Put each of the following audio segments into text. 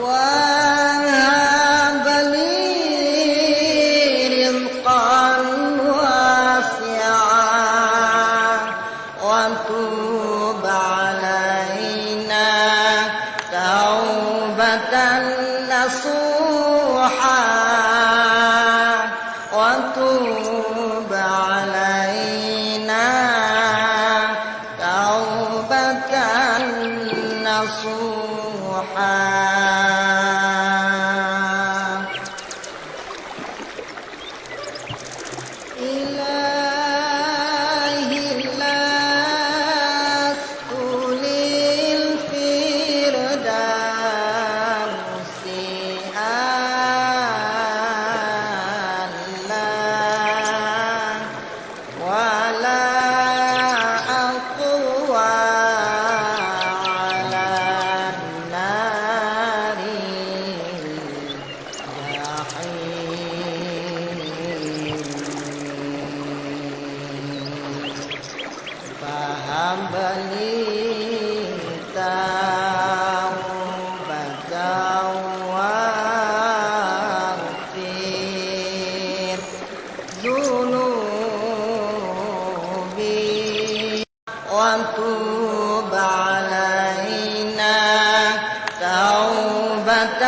وهب لي رزقا واسعا وتوب علينا توبة نصوحا وتوب علينا توبة نصوحا. فهب لي توبة واغفر ذنوبي وتوب علينا توبة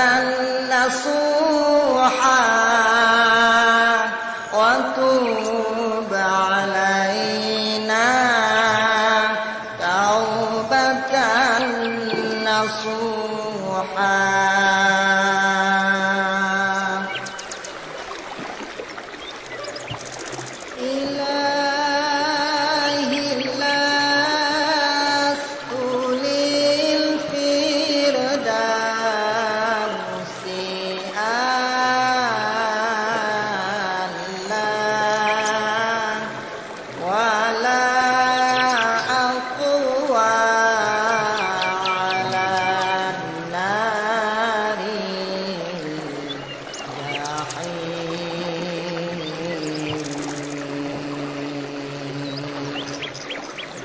نصوحا وتوب علينا توبة نصوحا.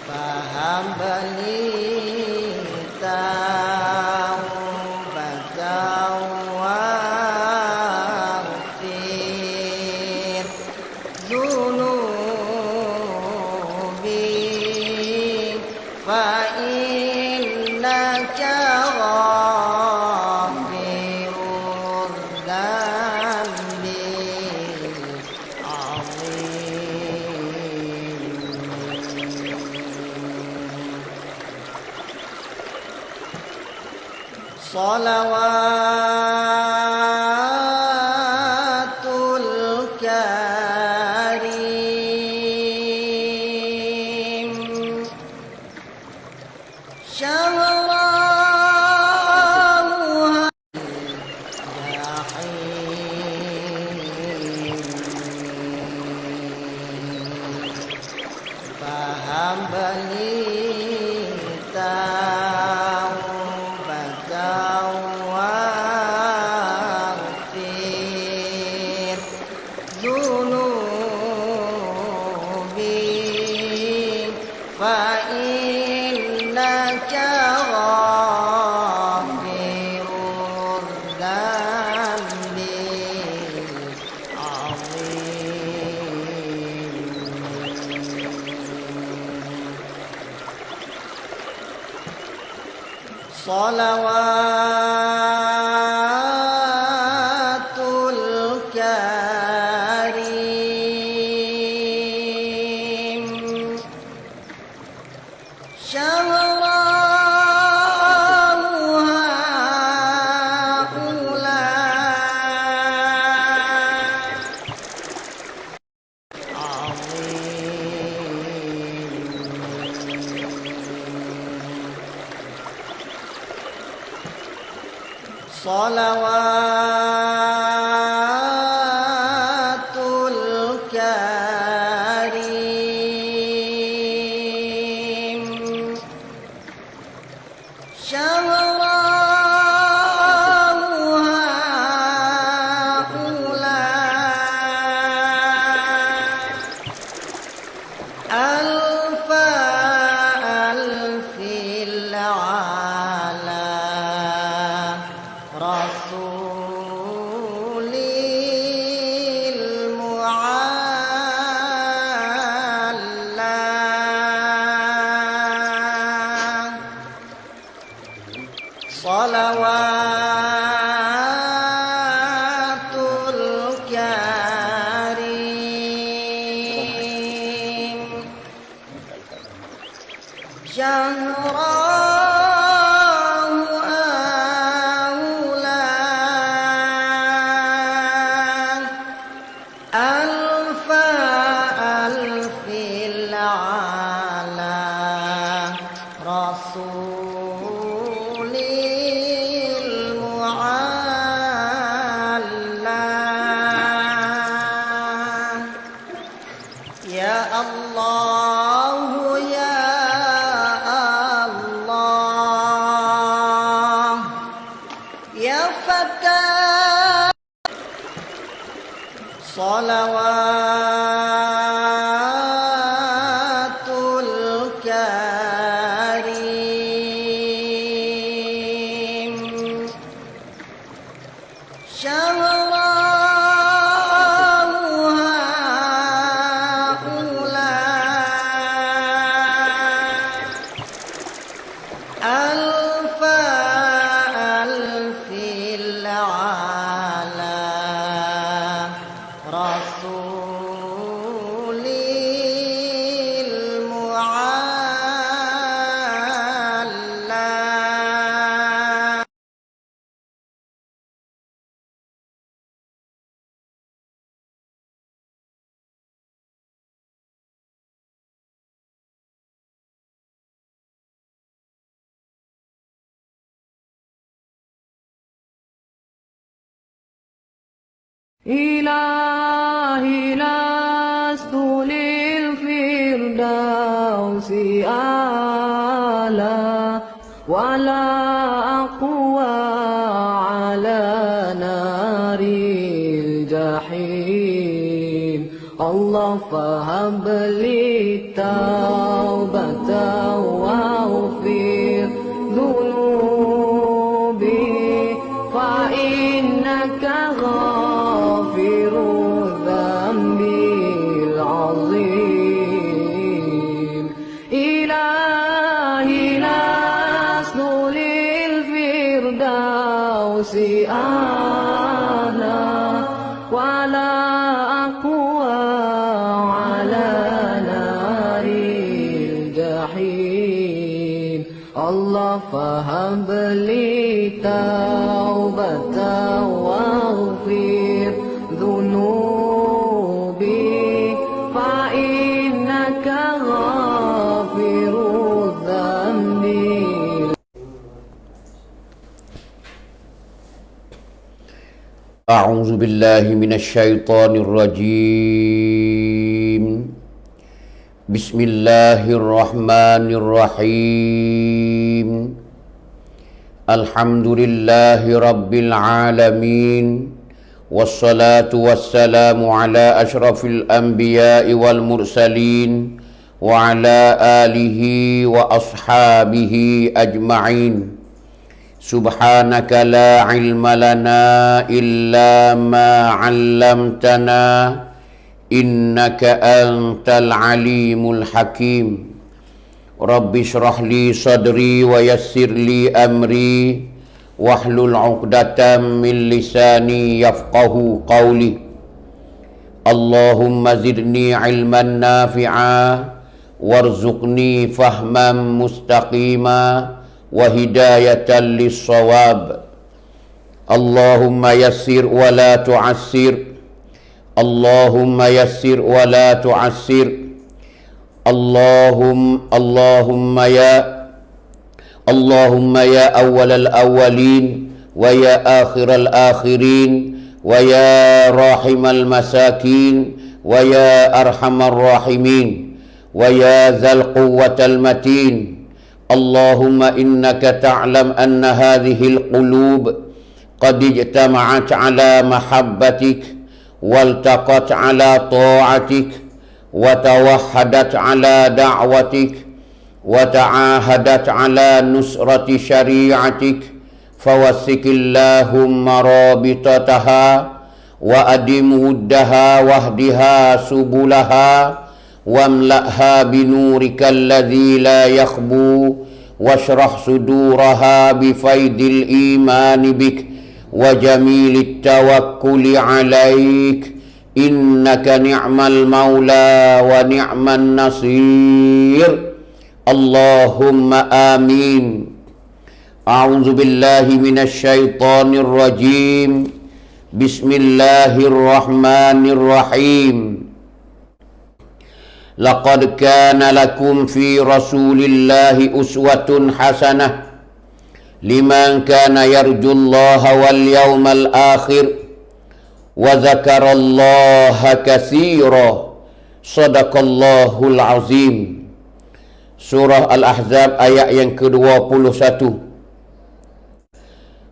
فهب لي توبة واغفر ذنوبي فإنك غافر الذنب صلوات الكريم شهرها جحيم فهب لي ذنوبي فإنك غافر الذنب العظيم. صلوات الكريم شهرها صلوات الكريم شهرها ألف ألف العالم الكريم شهرا صلوات الكريم شهرا ألف ألف العالى رسول المعلى إلهي لست للفردوس أعلى ولا أقوى على نار الجحيم الله فهب لي توبة واغفر ذنوبي فإنك غافر الذنب العظيم إلهي لست للفردوس أعلى ولا أقوى على نار الجحيم الله فهب لي توبة واغفر ذنوبي فإنك غافر الذنب. أعوذ بالله من الشيطان الرجيم. بسم الله الرحمن الرحيم. الحمد لله رب العالمين، والصلاة والسلام على أشرف الأنبياء والمرسلين وعلى آله وأصحابه أجمعين. سبحانك لا علم لنا إلا ما علمتنا إنك أنت العليم الحكيم. رب اشرح لي صدري ويسر لي أمري واحلل عقدة من لساني يفقه قولي. اللهم زدني علما نافعا وارزقني فهما مستقيما وهداية للصواب. اللهم يسر ولا تعسر، اللهم يسر ولا تعسر. اللهم يا أول الأولين ويا آخر الآخرين ويا راحم المساكين ويا أرحم الراحمين ويا ذا القوة المتين. اللهم إنك تعلم أن هذه القلوب قد اجتمعت على محبتك والتقت على طاعتك وتوحدت على دعوتك وتعاهدت على نصرة شريعتك، فوثق اللهم رابطتها وأدم ودها واهدها سبلها واملأها بنورك الذي لا يخبو واشرح صدورها بفيض الإيمان بك وجميل التوكل عليك إنك نعم المولى ونعم النصير اللهم آمين أعوذ بالله من الشيطان الرجيم بسم الله الرحمن الرحيم لقد كان لكم في رسول الله أسوة حسنة لمن كان يرجو الله واليوم الآخر وذكر الله كثيرا صدق الله العظيم. Surah Al-Ahzab ayat yang ke-21.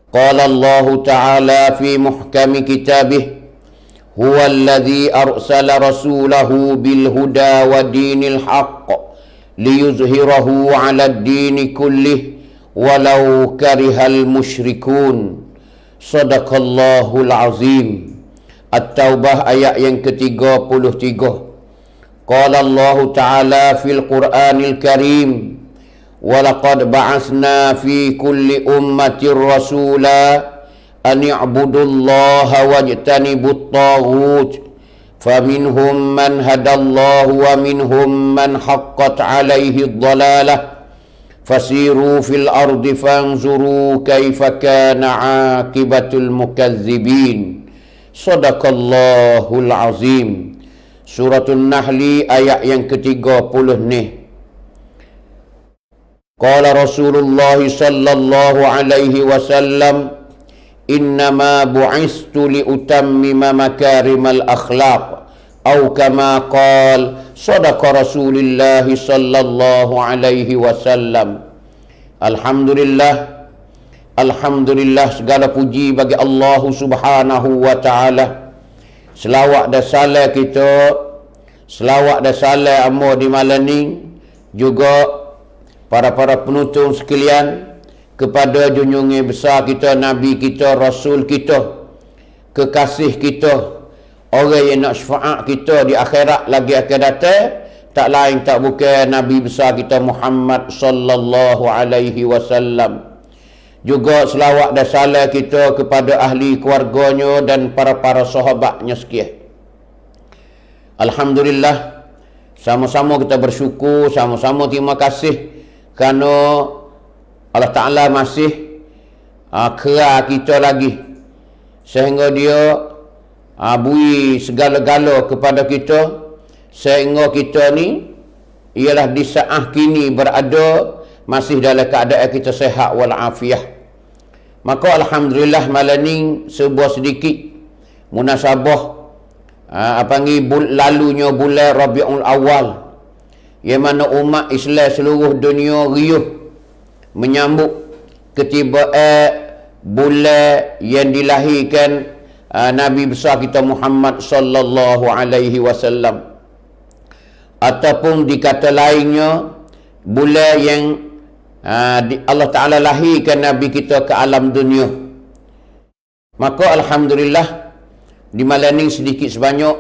Qala Allah Ta'ala fi muhkami kitabih huwa alladhi arsala rasulahu bil huda wa dinil haqq liyuzhirahu 'ala ad-din kullih walau karihal musyrikun. Sadaqallahul azim. At-Taubah ayat yang ke-33. Qala Allah Ta'ala fil Qur'anil Karim walaqad ba'atsna fi kulli ummatin rasula an i'budullaha wajtanibut taghut faminhum man hadallahu wa minhum man haqqat 'alaihi ad-dalalah fasiru fil ardi fanzuru kaifa kana 'aqibatul mukazzibin. Sadaqallahul azim. Suratul Nahli ayat yang ke-30 ni. Qala Rasulullah sallallahu alaihi wasallam innama bu'istu li utammima makarimal akhlaq atau kama qala sadaqa Rasulullah sallallahu alaihi wasallam. Alhamdulillah, alhamdulillah, segala puji bagi Allah Subhanahu wa taala. Selawat dan salam kita, selawat dan salam amor di malam ni, juga para penuntun sekalian kepada junjungan besar kita, Nabi kita, Rasul kita, kekasih kita, orang yang nak syafaat kita di akhirat lagi akan datang, tak lain tak bukan Nabi besar kita Muhammad sallallahu alaihi wasallam. Juga selawat dan salam kita kepada ahli keluarganya dan para sahabatnya sekian. Alhamdulillah, sama-sama kita bersyukur, sama-sama terima kasih kerana Allah Ta'ala masih kera kita lagi sehingga dia beri segala-gala kepada kita sehingga kita ni ialah di saat kini berada masih dalam keadaan kita sihat walafiat. Maka alhamdulillah malam ni sebuah sedikit munasabah lalunya bulan Rabiul Awal, yang mana umat Islam seluruh dunia riuh menyambut ketibaan bulan yang dilahirkan Nabi besar kita Muhammad sallallahu alaihi wasallam, ataupun dikata lainnya bulan yang Allah Ta'ala lahirkan Nabi kita ke alam dunia. Maka alhamdulillah di malam ni sedikit sebanyak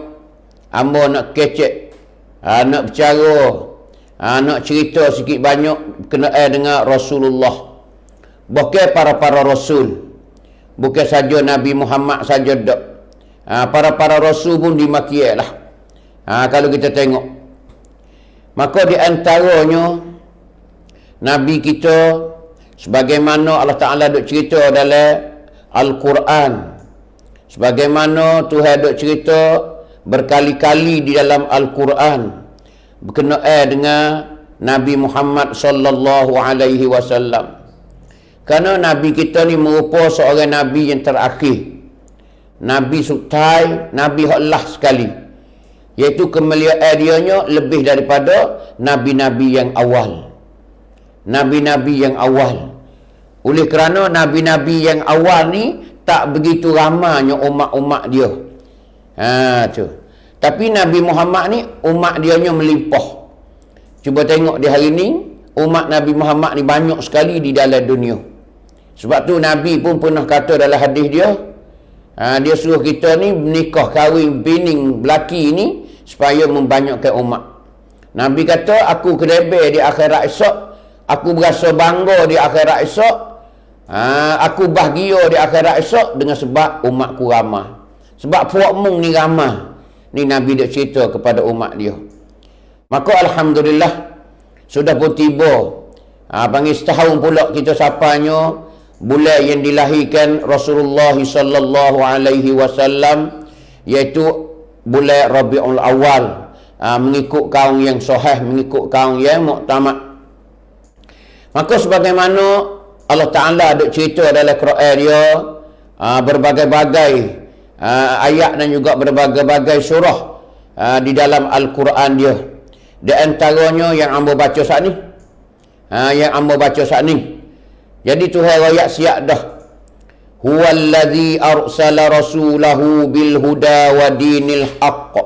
hamba nak kecek, nak bercara, nak cerita sikit banyak kenaan dengan Rasulullah. Bukan para rasul, bukan saja Nabi Muhammad saja dak. Para rasul pun dimaki lah. Kalau kita tengok, maka di antaranya Nabi kita sebagaimana Allah Ta'ala duk cerita dalam Al-Quran, sebagaimana Tuhan duk cerita berkali-kali di dalam Al-Quran berkenaan dengan Nabi Muhammad sallallahu alaihi wasallam. Kerana Nabi kita ni merupakan seorang Nabi yang terakhir, Nabi sutai, Nabi hak last sekali, iaitu kemuliaan dianya lebih daripada Nabi-Nabi yang awal. Nabi-Nabi yang awal. Oleh kerana Nabi-Nabi yang awal ni tak begitu ramainya umat-umat dia. Tu. Tapi Nabi Muhammad ni umat dianya melimpah. Cuba tengok di hari ni umat Nabi Muhammad ni banyak sekali di dalam dunia. Sebab tu Nabi pun pernah kata dalam hadis dia, dia suruh kita ni menikah, kahwin, pining, belaki ni supaya membanyakkan umat. Nabi kata, aku kedebel di akhirat esok Aku berasa bangga di akhirat esok. Aku bahagia di akhirat esok dengan sebab umatku ramah. Sebab puak mung ni ramah. Ni Nabi dak cerita kepada umat dia. Maka alhamdulillah sudah pun tiba. Panggil setahun pula kita sapanya bulan yang dilahirkan Rasulullah sallallahu alaihi wasallam, iaitu bulan Rabiul Awal, mengikut kaum yang sahih, mengikut kaum yang muktamad. Maka sebagaimana Allah Ta'ala ada cerita dalam Quran dia, berbagai-bagai ayat dan juga berbagai-bagai surah di dalam Al-Quran dia. Di antaranya yang hamba baca saat ni. Jadi Tuhan rakyat siap dah. Huwallazi arsala rasulahu bil huda wa dinil haqq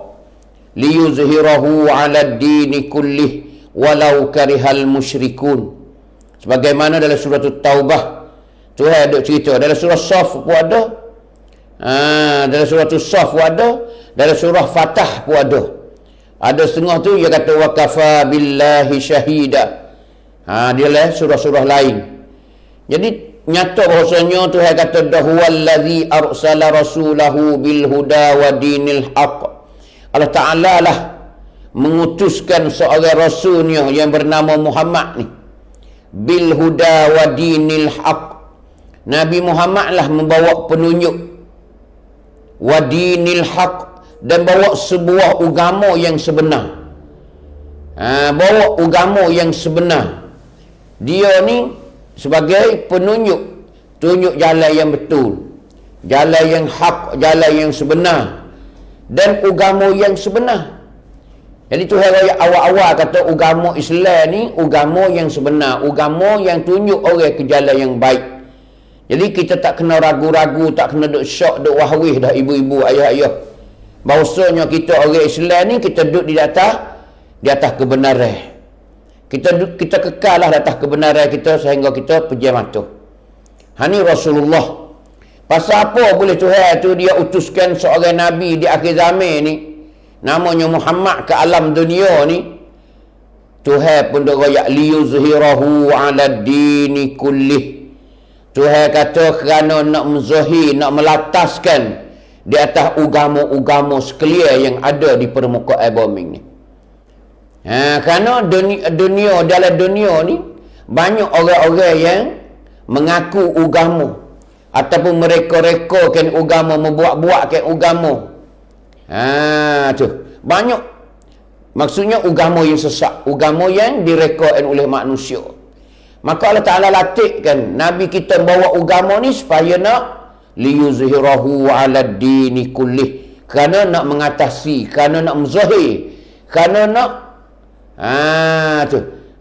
liyuzhirahu 'ala ad-dini kullih walau karihal musyrikun. Sebagaimana dalam surah Taubah Tuhan ada cerita, dalam surah Saf pun ada, dalam surah Saf pun ada, dalam surah Fatah pun ada. Ada setengah tu dia kata wa kafa billahi syahida. Dia lah surah-surah lain. Jadi nyata bahasanya Tuhan kata huwallazi arsala rasulahu bil huda wa dinil haqq. Allah Ta'ala lah mengutuskan seorang rasulnya yang bernama Muhammad ni, bil huda wa dinil haq. Nabi Muhammad lah membawa penunjuk, wa dinil haq, dan bawa sebuah agama yang sebenar. Bawa agama yang sebenar. Dia ni sebagai penunjuk, tunjuk jalan yang betul, jalan yang hak, jalan yang sebenar, dan agama yang sebenar. Jadi Tuhan awal-awal kata agama Islam ni agama yang sebenar, agama yang tunjuk orang ke jalan yang baik. Jadi kita tak kena ragu-ragu, tak kena duk syok, duk wahwih dah ibu-ibu, ayah-ayah. Bahawasanya kita orang Islam ni kita duduk di atas kebenaran. Kita kekal lah di atas kebenaran kita sehingga kita pejam mata. Ni Rasulullah. Pasal apa boleh Tuhan tu dia utuskan seorang Nabi di akhir zaman ni, namanya Muhammad ke alam dunia ni? Tuhan pun dirayak liyuzhirahu 'ala dini kullih. Tuhan kata kerana nak menzahir, nak melataskan di atas agama-agama sekalian yang ada di permukaan bumi ni. Kerana dunia, dalam dunia ni banyak orang-orang yang mengaku agama ataupun mereka-rekakan agama, membuat-buatkan agama. Tu banyak. Maksudnya agama yang sesat, agama yang direkakan oleh manusia. Maka Allah Ta'ala latihkan Nabi kita bawa agama ni supaya nak liyuzhirahu 'ala dini kullih, kerana nak mengatasi, kerana nak menzahir, kerana nak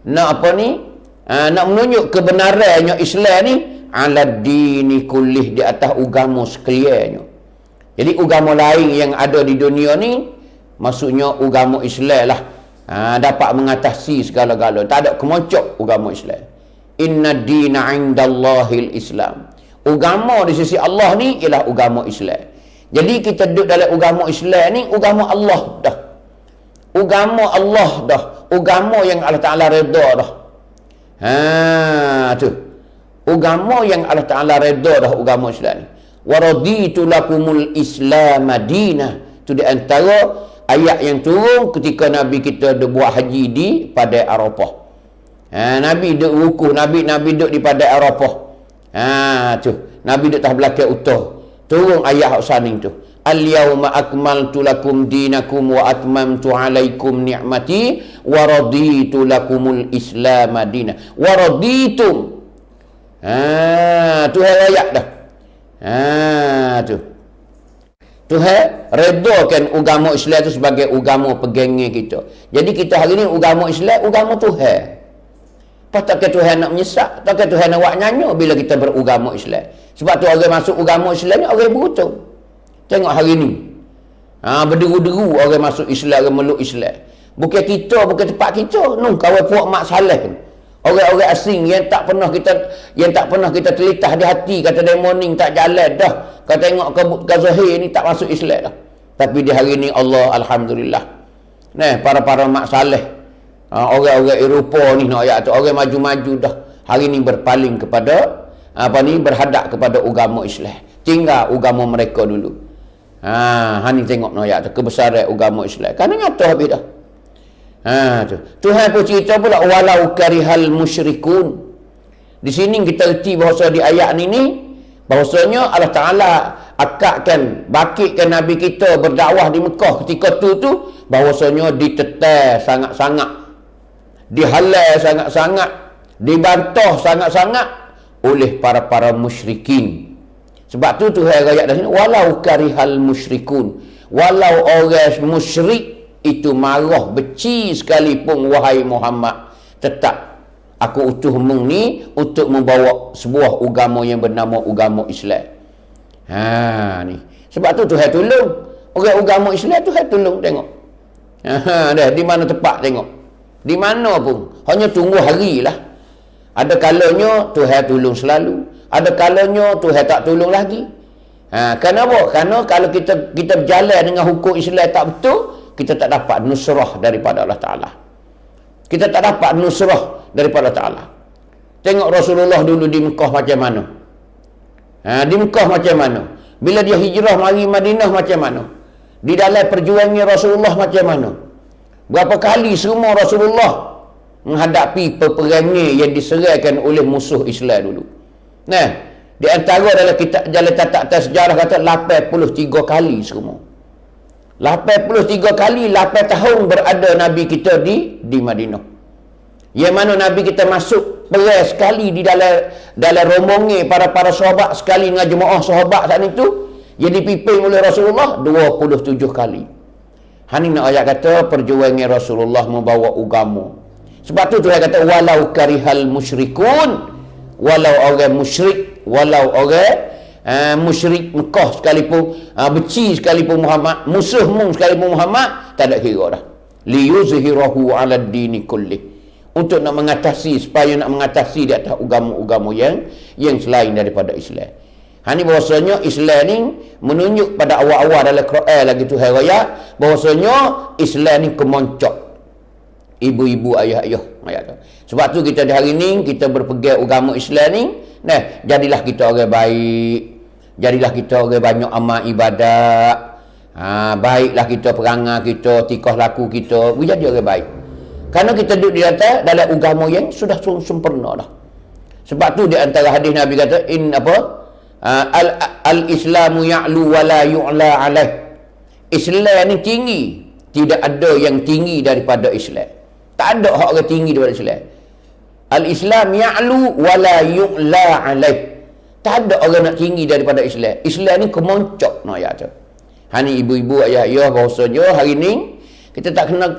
nak apa ni, nak menunjuk kebenarannya Islam ni 'ala dini kullih, di atas agama sekaliannya. Jadi agama lain yang ada di dunia ni, maksudnya agama Islam lah, dapat mengatasi segala-gala. Tak ada kemocok agama Islam. Inna dina 'indallahil Islam. Agama di sisi Allah ni ialah agama Islam. Jadi kita duduk dalam agama Islam ni, agama Allah dah. Agama Allah dah. Agama yang Allah Ta'ala redha dah. Tu. Agama yang Allah Ta'ala redha dah, agama Islam ni. Wa raditu lakumul Islam madina. Tu di antara ayat yang turun ketika Nabi kita ada buat haji di Padang Arafah. Nabi duduk wukuf, Nabi duduk di Padang Arafah. Tu. Nabi duduk atas belakang utah. Turun ayat hak tu. Al-yawma akmaltu lakum dinakum wa atmamtu alaikum ni'mati wa raditu lakumul Islam madina. Wa raditum. Tu ayat dah. Tu. Tuhan redakan agama Islam tu sebagai agama pegangan kita. Jadi kita hari ni agama Islam, agama Tuhan. Takkan Tuhan nak menyesak, takkan Tuhan nak buat nyanyi bila kita beragama Islam. Sebab tu orang masuk agama Islam ni orang beruntung. Tengok hari ni. Berderu-deru orang masuk Islam, orang meluk Islam. Bukan kita, bukan tempat kita. Kawan puak mak saleh. Orang-orang asing yang tak pernah kita telitah di hati, kata dia morning tak jalan dah. Kata tengok ke zahir ni tak masuk Islam dah. Tapi di hari ni Allah alhamdulillah. Para mak saleh. Orang-orang Eropah ni nak ayat tu, orang maju-maju dah hari ni berpaling kepada berhadap kepada agama Islam. Tinggal agama mereka dulu. Ni tengok nak ayat tu kebesaran agama Islam. Kan nyata habis dah. Tu. Tuhan pun cerita pula walau karihal musyrikun. Di sini kita erti bahawa di ayat ni bahawasanya Allah Ta'ala akadkan, bakitkan Nabi kita berdakwah di Mekah ketika tu bahawasanya ditetar sangat-sangat, dihalal sangat-sangat, dibantah sangat-sangat oleh para musyrikin. Sebab tu Tuhan ayat dah sini walau karihal musyrikun, walau orang musyrik itu marah benci sekalipun wahai Muhammad, tetap aku utuh mung ni untuk membawa sebuah agama yang bernama agama Islam. Ni. Sebab tu Tuhan tolong orang agama Islam, Tuhan tolong tengok. Dah di mana tempat tengok. Di mana pun. Hanya tunggu harilah. Ada kalanya Tuhan tolong selalu, ada kalanya Tuhan tak tolong lagi. Kenapa? Kerana kalau kita berjalan dengan hukum Islam tak betul, kita tak dapat nusrah daripada Allah Ta'ala. Kita tak dapat nusrah daripada Ta'ala. Tengok Rasulullah dulu di Mekah macam mana. Di Mekah macam mana. Bila dia hijrah mari Madinah macam mana. Di dalam perjuangan Rasulullah macam mana. Berapa kali semua Rasulullah menghadapi peperangan yang diserahkan oleh musuh Islam dulu. Di antara dalam kitab jalan tata sejarah kata 83 kali semua. 83 kali 8 tahun berada Nabi kita di Madinah. Yang mana Nabi kita masuk perang sekali di dalam rombongan para sahabat sekali dengan jemaah sahabat saat itu yang dipimpin oleh Rasulullah 27 kali. Hani nak ayat kata perjuangan Rasulullah membawa agama. Sebab tu Tuhan kata walau karihal musyrikun, walau orang musyrik, walau orang musyrik Mekah sekalipun, benci sekalipun Muhammad, musuh mung sekalipun Muhammad, tak ada kira dah. Liyuzhirahu 'ala ad-dini kullih. Untuk nak mengatasi, supaya nak mengatasi di atas agama-agama yang selain daripada Islam. Ini bahawasanya Islam ni menunjuk pada awal-awal dalam Quran lagi Tuhan raya bahawasanya Islam ni kemoncok ibu-ibu, ayah-ayah. Sebab tu kita di hari ni kita berpegang agama Islam ni, jadilah kita orang baik. Jadilah kita orang banyak amal ibadat. Baiklah kita perangai kita, tikah laku kita, jadi orang baik. Kerana kita duduk di atas dalam agama yang sudah sempurna dah. Sebab tu di antara hadis Nabi kata al-Islamu ya'lu wa la yu'la alaih. Islam ni tinggi, tidak ada yang tinggi daripada Islam. Tak ada hak orang tinggi daripada Islam. Al-Islam ya'lu wa la yu'la alaih. Tak ada orang nak tinggi daripada Islam. Islam ni kemoncok nak ayat tu. Hani ibu-ibu, ayah-ayah bahawasanya hari ni kita tak kena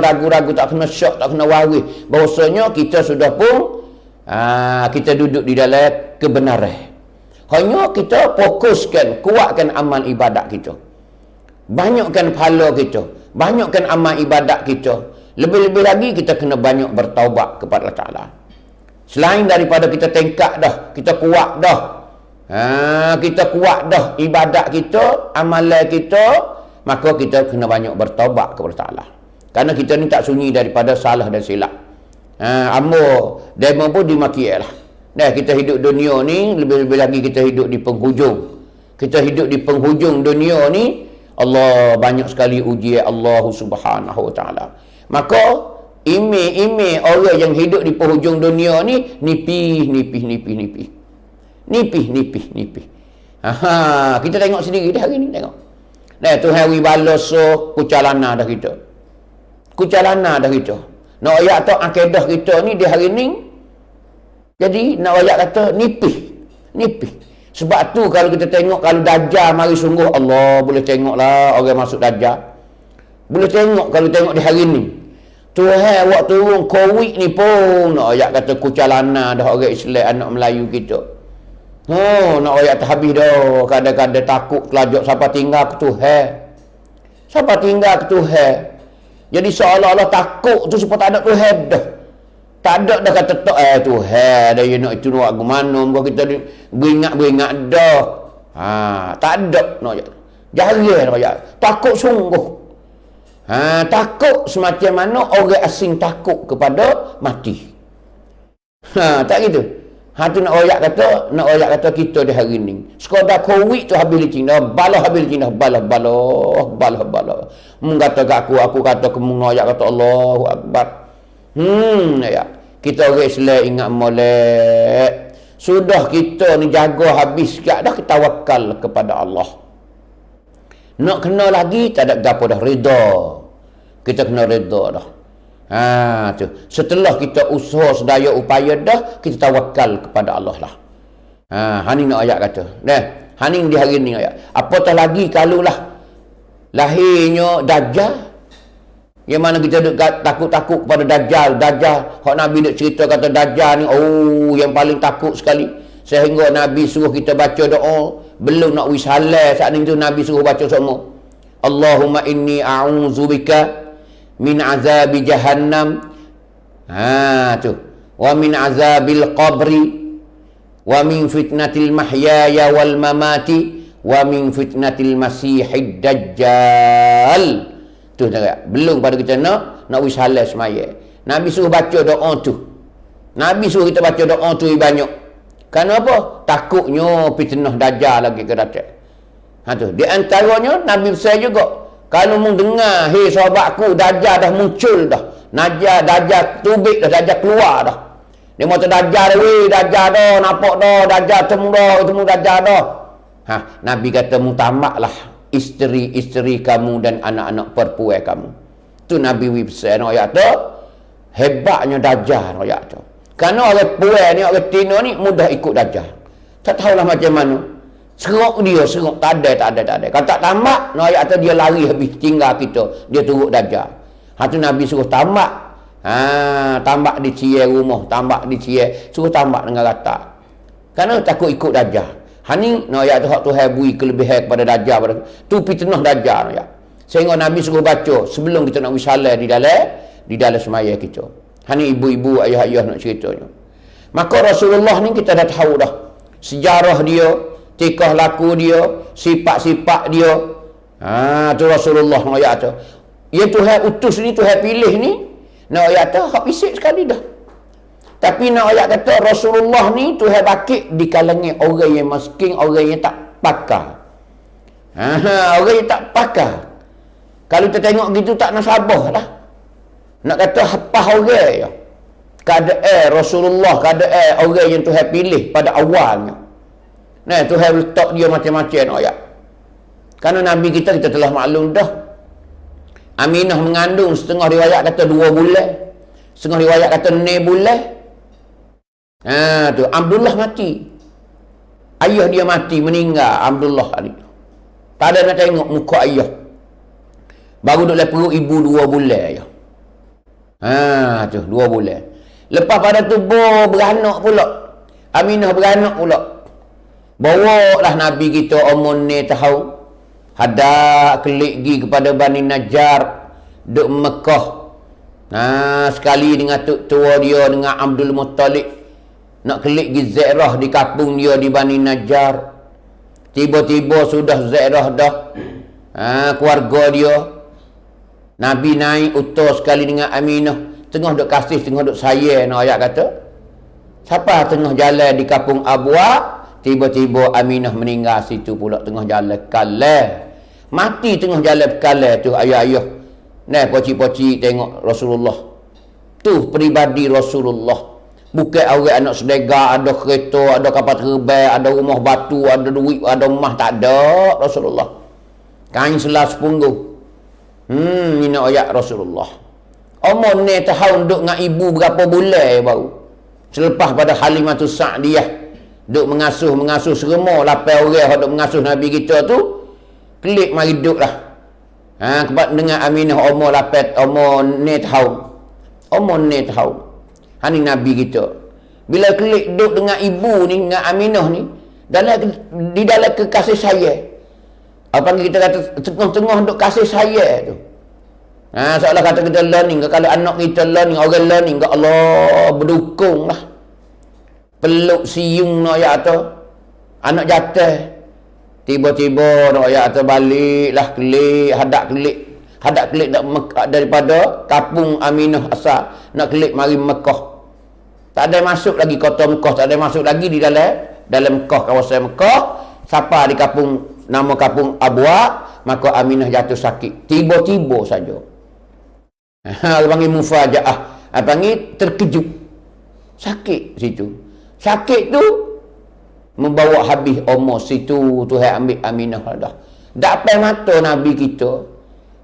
ragu-ragu, tak kena syok, tak kena waris. Bahawasanya kita sudah pun kita duduk di dalam kebenaran. Hanya kita fokuskan, kuatkan amal ibadat kita. Banyakkan pahala kita, banyakkan amal ibadat kita. Lebih-lebih lagi kita kena banyak bertaubat kepada Allah Ta'ala. Selain daripada kita tengkak dah, kita kuat dah. Kita kuat dah ibadat kita, amalan kita, maka kita kena banyak bertaubat kepada Allah. Kerana kita ni tak sunyi daripada salah dan silap. Demo pun dimaki lah. Kita hidup dunia ni, lebih-lebih lagi kita hidup di penghujung. Kita hidup di penghujung dunia ni, Allah banyak sekali ujian Allah Subhanahu Wa Ta'ala. Maka ime orang yang hidup di penghujung dunia ni nipih. Kita tengok sendiri dah hari ni, tengok. Tuhan wi balas kucalana dah kita. Kucalana dah kita. Nak ayat tu akidah kita ni di hari ni. Jadi nak ayat kata nipih. Sebab tu kalau kita tengok kalau Dajjal mari sungguh Allah boleh tengoklah orang masuk Dajjal. Boleh tengok kalau tengok di hari ni. Tuhan waktu turun Covid ni pun nak ayat kata kucalana dah orang Islam anak Melayu kita. Nak ayat tak habis dah. Kadang-kadang takut kelajak siapa tinggal ke Tuhan. Siapa tinggal ke Tuhan. Jadi seolah-olah takut tu supaya tak ada Tuhan dah. Tak ada dah kata Tuhan dah you nak itu nak ke mana muka kita beringat dah. Tak ada nak ayat. Jarang nak ayat. Takut sungguh. Takut semacam mana orang asing takut kepada mati. Tak gitu. Tu nak oyak kata kita di hari ni. Sekadar COVID tu habis licin dah, balah habis licin dah, balah. Mengata kat aku kata kemung oyak kata Allahu Akbar. Ya. Kita orang Islam ingat molek. Sudah kita ni jaga habis kat dah, kita tawakal kepada Allah. Nak kena lagi tak ada gapo dah, redha. Kita kena redha dah. Tu. Setelah kita usaha sedaya upaya dah, kita tawakal kepada Allah lah. Haning nak ayat kata. Haning di hari ni ayat. Apatah lagi kalau lah lahirnya Dajjal. Yang mana kita takut-takut kepada Dajjal. Hak Nabi nak cerita kata Dajjal ni, yang paling takut sekali. Sehingga Nabi suruh kita baca doa. Belum nak wisalah saat ni tu Nabi suruh baca semua. Allahumma inni a'udzubika min azabi jahannam. Tu. Wa min azabil qabri. Wa min fitnatil mahyaya wal mamati. Wa min fitnatil masihid dajjal. Tu tak. Belum pada kita nak wisalah semaya. Nabi suruh baca doa tu. Nabi suruh kita baca doa tu banyak. Kenapa? Takutnya fitnah Dajjal lagi ke datang. Tu. Di antaranya Nabi besar juga. Kalau mu dengar, hei sahabatku, Dajjal dah muncul dah. Dajjal tubik dah, Dajjal keluar dah. Dia mata Dajjal dah, Dajjal dah, nampak dah, Dajjal temu Dajjal dah. Nabi kata mu tamaklah isteri-isteri kamu dan anak-anak perempuan kamu. Tu Nabi besar ayat tu. Hebatnya Dajjal ayat tu. Kerana orang puan ni, orang Tino ni mudah ikut Dajjal. Tak tahulah macam mana. Serok dia. Tak ada. Kalau tak tamat, ayat tu dia lari habis tinggal kita. Dia turut Dajjal. Tu Nabi suruh tamat. Tamat di cia rumah. Tamat di cia. Suruh tamat dengan rata. Kerana takut ikut Dajjal. Ni ayat tu hak Tuhan beri kelebihan kepada Dajjal. Tu fitnah Dajjal. Ayat. Sehingga Nabi suruh baca sebelum kita nak wisalah di dalam semaya kita. Ni ibu-ibu, ayah-ayah nak ceritanya. Maka Rasulullah ni kita dah tahu dah. Sejarah dia, tikah laku dia, sifat-sifat dia. Tu Rasulullah ayat tu. Ya Tuhan utus ni, Tuhan pilih ni. Nak ayat tu, hak bisik sekali dah. Tapi nak ayat kata Rasulullah ni Tuhan bakit di kalangan orang yang miskin, orang yang tak pakar. Orang yang tak pakar. Kalau kita tengok gitu tak nak sabar lah. Nak kata hafah orang je. Keadaan Rasulullah, keadaan orang yang Tuhan pilih pada awalnya. Tuhan letak dia macam-macam ayat. Kerana Nabi kita telah maklum dah. Aminah mengandung setengah riwayat kata 2 bulan. Setengah riwayat kata 6 bulan. Tu Abdullah mati. Ayah dia mati, meninggal Abdullah ni. Tak ada nak tengok muka ayah. Baru duduk dalam perut ibu 2 bulan ayah. Tu 2 bulan. Lepas pada tu beranak pula. Aminah beranak pula. Bawa lah Nabi kita umur ni tahu. Hadak kelik gi kepada Bani Najjar duk Mekah. Sekali dengan tok tua dia dengan Abdul Muttalib nak kelik gi ziarah di kampung dia di Bani Najjar. Tiba-tiba sudah ziarah dah. Keluarga dia. Nabi naik utus sekali dengan Aminah. Tengah duk kasih, tengah duk sayang. Ayat kata. Siapa tengah jalan di kampung Abwa. Tiba-tiba Aminah meninggal situ pula tengah jalan kalah. Mati tengah jalan kalah tu ayah-ayah. Poci-poci tengok Rasulullah. Tu peribadi Rasulullah. Bukan orang anak sedega, ada kereta, ada kapal terbang, ada rumah batu, ada duit, ada rumah. Tak ada Rasulullah. Kain selas punggung. Ini ayat Rasulullah. Umur ni tahun duduk dengan ibu berapa bulan baru. Selepas pada Halimatus Sa'diyah duduk mengasuh seremua 8 orang duduk mengasuh Nabi kita tu. Klik mari duduk lah. Dengan Aminah umur 8, umur ni tahun. Umur ni tahun. Ni Nabi kita. Bila klik duduk dengan ibu ni, dengan Aminah ni, di dalam kekasih sayang. Apa kita kata tengah-tengah duk kasih sayang tu. Seolah kata kita learning. Kalau anak kita learning, orang learning, Allah berdukung lah. Peluk siung nak ayat tu. Anak jatuh. Tiba-tiba nak ayat tu balik lah kelik, hadap kelik. Hadak kelik daripada kampung Aminah asal nak kelik mari Mekah. Tak ada masuk lagi kota Mekah, tak ada masuk lagi di dalam Mekah, kawasan Mekah. Siapa di kampung, nama kampung Abwa, maka Aminah jatuh sakit. Tiba-tiba saja. Panggil mufajaah. Panggil terkejut. Sakit situ. Sakit tu membawa habis umur situ. Tuhan ambil Aminah dah. Dapat mata Nabi kita.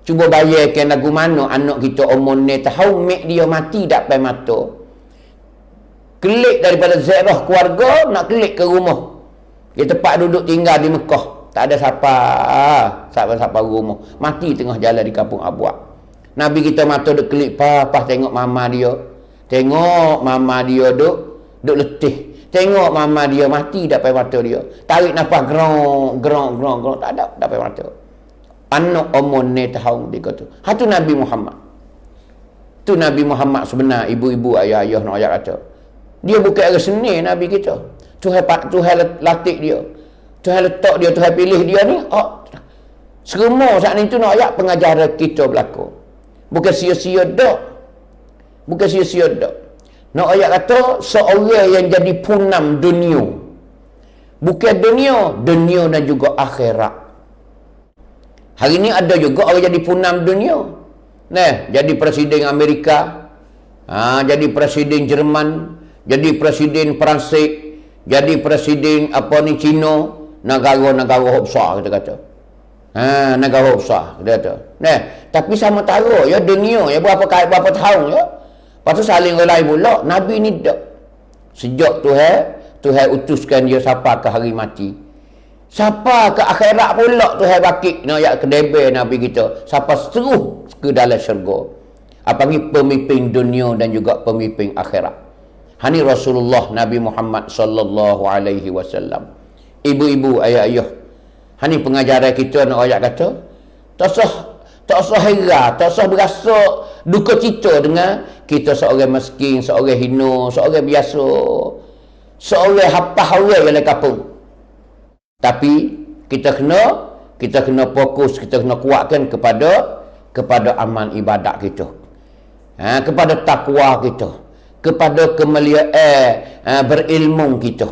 Cuba bayangkan lagu mana anak kita umur ni tahun mek dia mati dapat mata. Kelik daripada ziarah keluarga nak kelik ke rumah. Dia tempat duduk tinggal di Mekah. Tak ada siapa rumah. Mati tengah jalan di kampung Abwa. Nabi kita mata duk kelik pas tengok mama dia. Tengok mama dia duk letih. Tengok mama dia mati dapat mata dia. Tarik nafas gerong. Tak ada dapat mata. Anak umur ni tahun dia kata. Hatu Nabi Muhammad. Tu Nabi Muhammad sebenar ibu-ibu ayah-ayah nak ayat kata. Dia bukan orang seni Nabi kita. Tuhan latih dia. Tuhan letak dia, Tuhan pilih dia ni. Semua saat ni tu nak ayat pengajaran kita berlaku. Bukan sia-sia dak. Bukan sia-sia dak. Nak ayat kata seorang yang jadi punam dunia. Bukan dunia dan juga akhirat. Hari ni ada juga orang jadi punam dunia. Nah, jadi presiden Amerika, jadi presiden Jerman, jadi presiden Perancis, jadi presiden Cina, negara besar kita kata. Negara besar kita kata. Nah, tapi sama taruh ya dunia ya berapa tahun ya. Lepas tu saling relai pula. Nabi ni tak. Sejak Tuhan utuskan dia siapa ke hari mati. Siapa ke akhirat pula Tuhan bakit nak ayat kedebel Nabi kita. Siapa seruh ke dalam syurga. Apalagi pemimpin dunia dan juga pemimpin akhirat. Hani Rasulullah Nabi Muhammad sallallahu alaihi wasallam. Ibu-ibu, ayah-ayah. Hani pengajaran kita nak ayat kata, tak usah heran, tak usah berasa duka cita dengan kita seorang miskin, seorang hina, seorang biasa, seorang hapah orang yang kampung. Tapi kita kena fokus, kita kena kuatkan kepada amal ibadat kita. Kepada takwa kita. Kepada kemuliaan berilmu kita.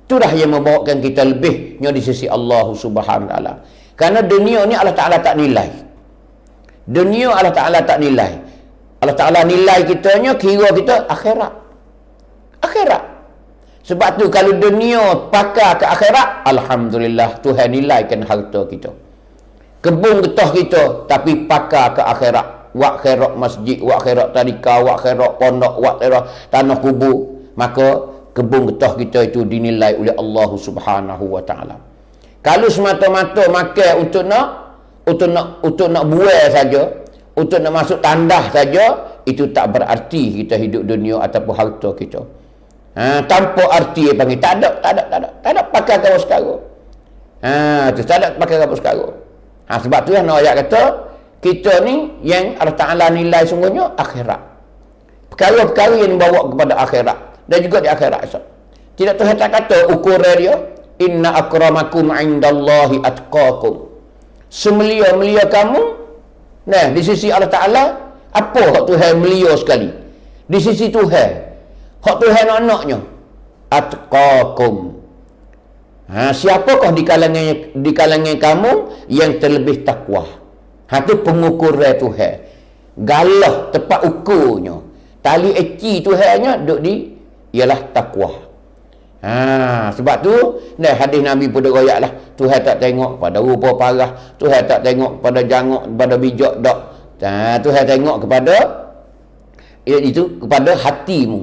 Itulah yang membawakan kita lebihnya di sisi Allah Subhanahu wa taala. Karena dunia ni Allah Taala tak nilai. Dunia Allah Taala tak nilai. Allah Taala nilai kitanya kira kita akhirat. Akhirat. Sebab tu kalau dunia pakar ke akhirat, alhamdulillah Tuhan nilaikan harta kita. Kebun getah kita tapi pakar ke akhirat. Wak khairat masjid, wak khairat tadika, wak khairat pondok, wak khairat tanah kubur, maka kebun getah kita itu dinilai oleh Allah Subhanahu wa taala. Kalau semata-mata makan untuk nak buai saja, untuk nak masuk tandah saja, itu tak berarti kita hidup dunia ataupun harta kita. Tanpa arti panggil tak ada pakai kau sekarang. Tu tak ada pakai kau sekarang. Sebab tu nak ayat kata kita ni yang Allah Ta'ala nilai sungguhnya akhirat. Perkara-perkara yang dibawa kepada akhirat. Dan juga di akhirat esok. Tidak Tuhan tak kata ukuran dia. Inna akramakum indallahi atqakum. Semelia-melia kamu. Nah, di sisi Allah Ta'ala. Apa hak Tuhan melia sekali? Di sisi Tuhan. Hak Tuhan anaknya. Atqakum. Siapakah di kalangan kamu yang terlebih takwa? Itu pengukuran Tuhan. Galah tepat ukurnya. Tali eci Tuhannya duduk di ialah takwa. Sebab tu hadis Nabi pun royak lah. Tuhan tak tengok pada rupa parah, Tuhan tak tengok pada jangok, pada bijak dak. Tuhan tengok kepada kepada hatimu.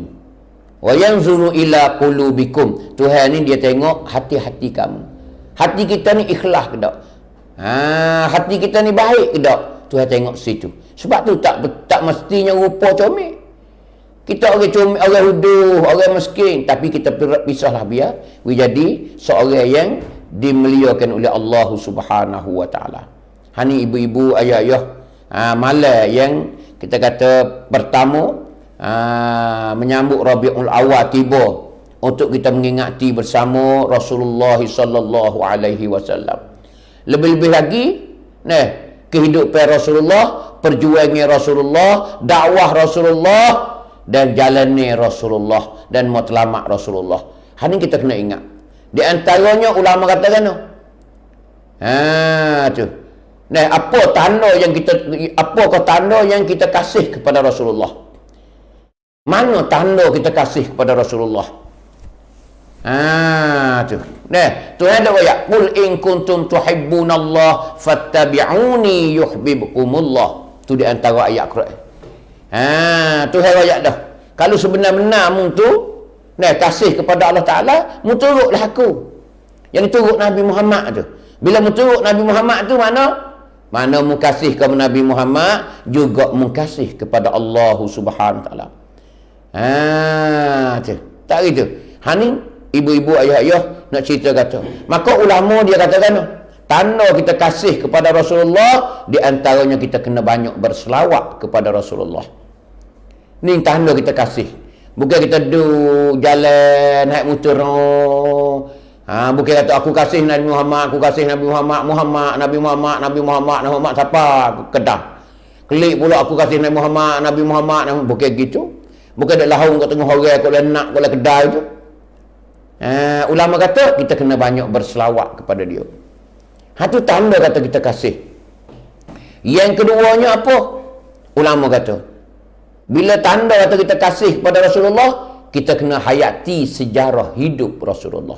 Wa yanzuru ila qulubikum. Tuhan ni dia tengok hati-hati kamu. Hati kita ni ikhlas ke tak? Hati kita ni baik ke tak? Tuhan tengok situ. Sebab tu tak mestinya rupa comel. Kita orang comel, orang huduh, orang miskin, tapi kita pisahlah biar jadi seorang yang dimuliakan oleh Allah Subhanahu wa taala. Hani ibu-ibu, ayah-ayah, malam yang kita kata pertama menyambut Rabiul Awal tiba untuk kita mengingati bersama Rasulullah sallallahu alaihi wasallam. Lebih-lebih lagi, kehidupan Rasulullah, perjuangan Rasulullah, dakwah Rasulullah dan jalannya Rasulullah dan matlamat Rasulullah. Hari kita kena ingat. Di antaranya ulama katakan tu. Tu. Nah, apakah tanda yang kita kasih kepada Rasulullah? Mana tanda kita kasih kepada Rasulullah? Tu. Nah, Tuhan ada ayat, "Qul in kuntum tuhibbunallah fattabi'uni yuhibbukumullah." Tu di antara ayat Quran. Tuhan ayat dah. Kalau sebenar-benar mu tu kasih kepada Allah Taala, mu turutlah aku. Yang turut Nabi Muhammad tu. Bila mu turut Nabi Muhammad tu mana mu kasih kepada Nabi Muhammad, juga mu kasih kepada Allah Subhanahu Taala. Tu. Tak gitu. Hani ibu-ibu ayah-ayah nak cerita kata. Maka ulama dia katakan tanda kita kasih kepada Rasulullah, di antaranya kita kena banyak berselawat kepada Rasulullah. Ni tanda kita kasih. Bukan kita duduk jalan naik motor. Bukan kata aku kasih Nabi Muhammad, aku kasih Nabi Muhammad, Nabi Muhammad siapa Kedah. Klik pula aku kasih Nabi Muhammad, bukan gitu. Bukan dak lahung kat tengah orang kat nak kat kedai tu. Ulama kata kita kena banyak berselawat kepada dia. Tu tanda kata kita kasih. Yang keduanya apa? Ulama kata bila tanda kata kita kasih kepada Rasulullah, kita kena hayati sejarah hidup Rasulullah.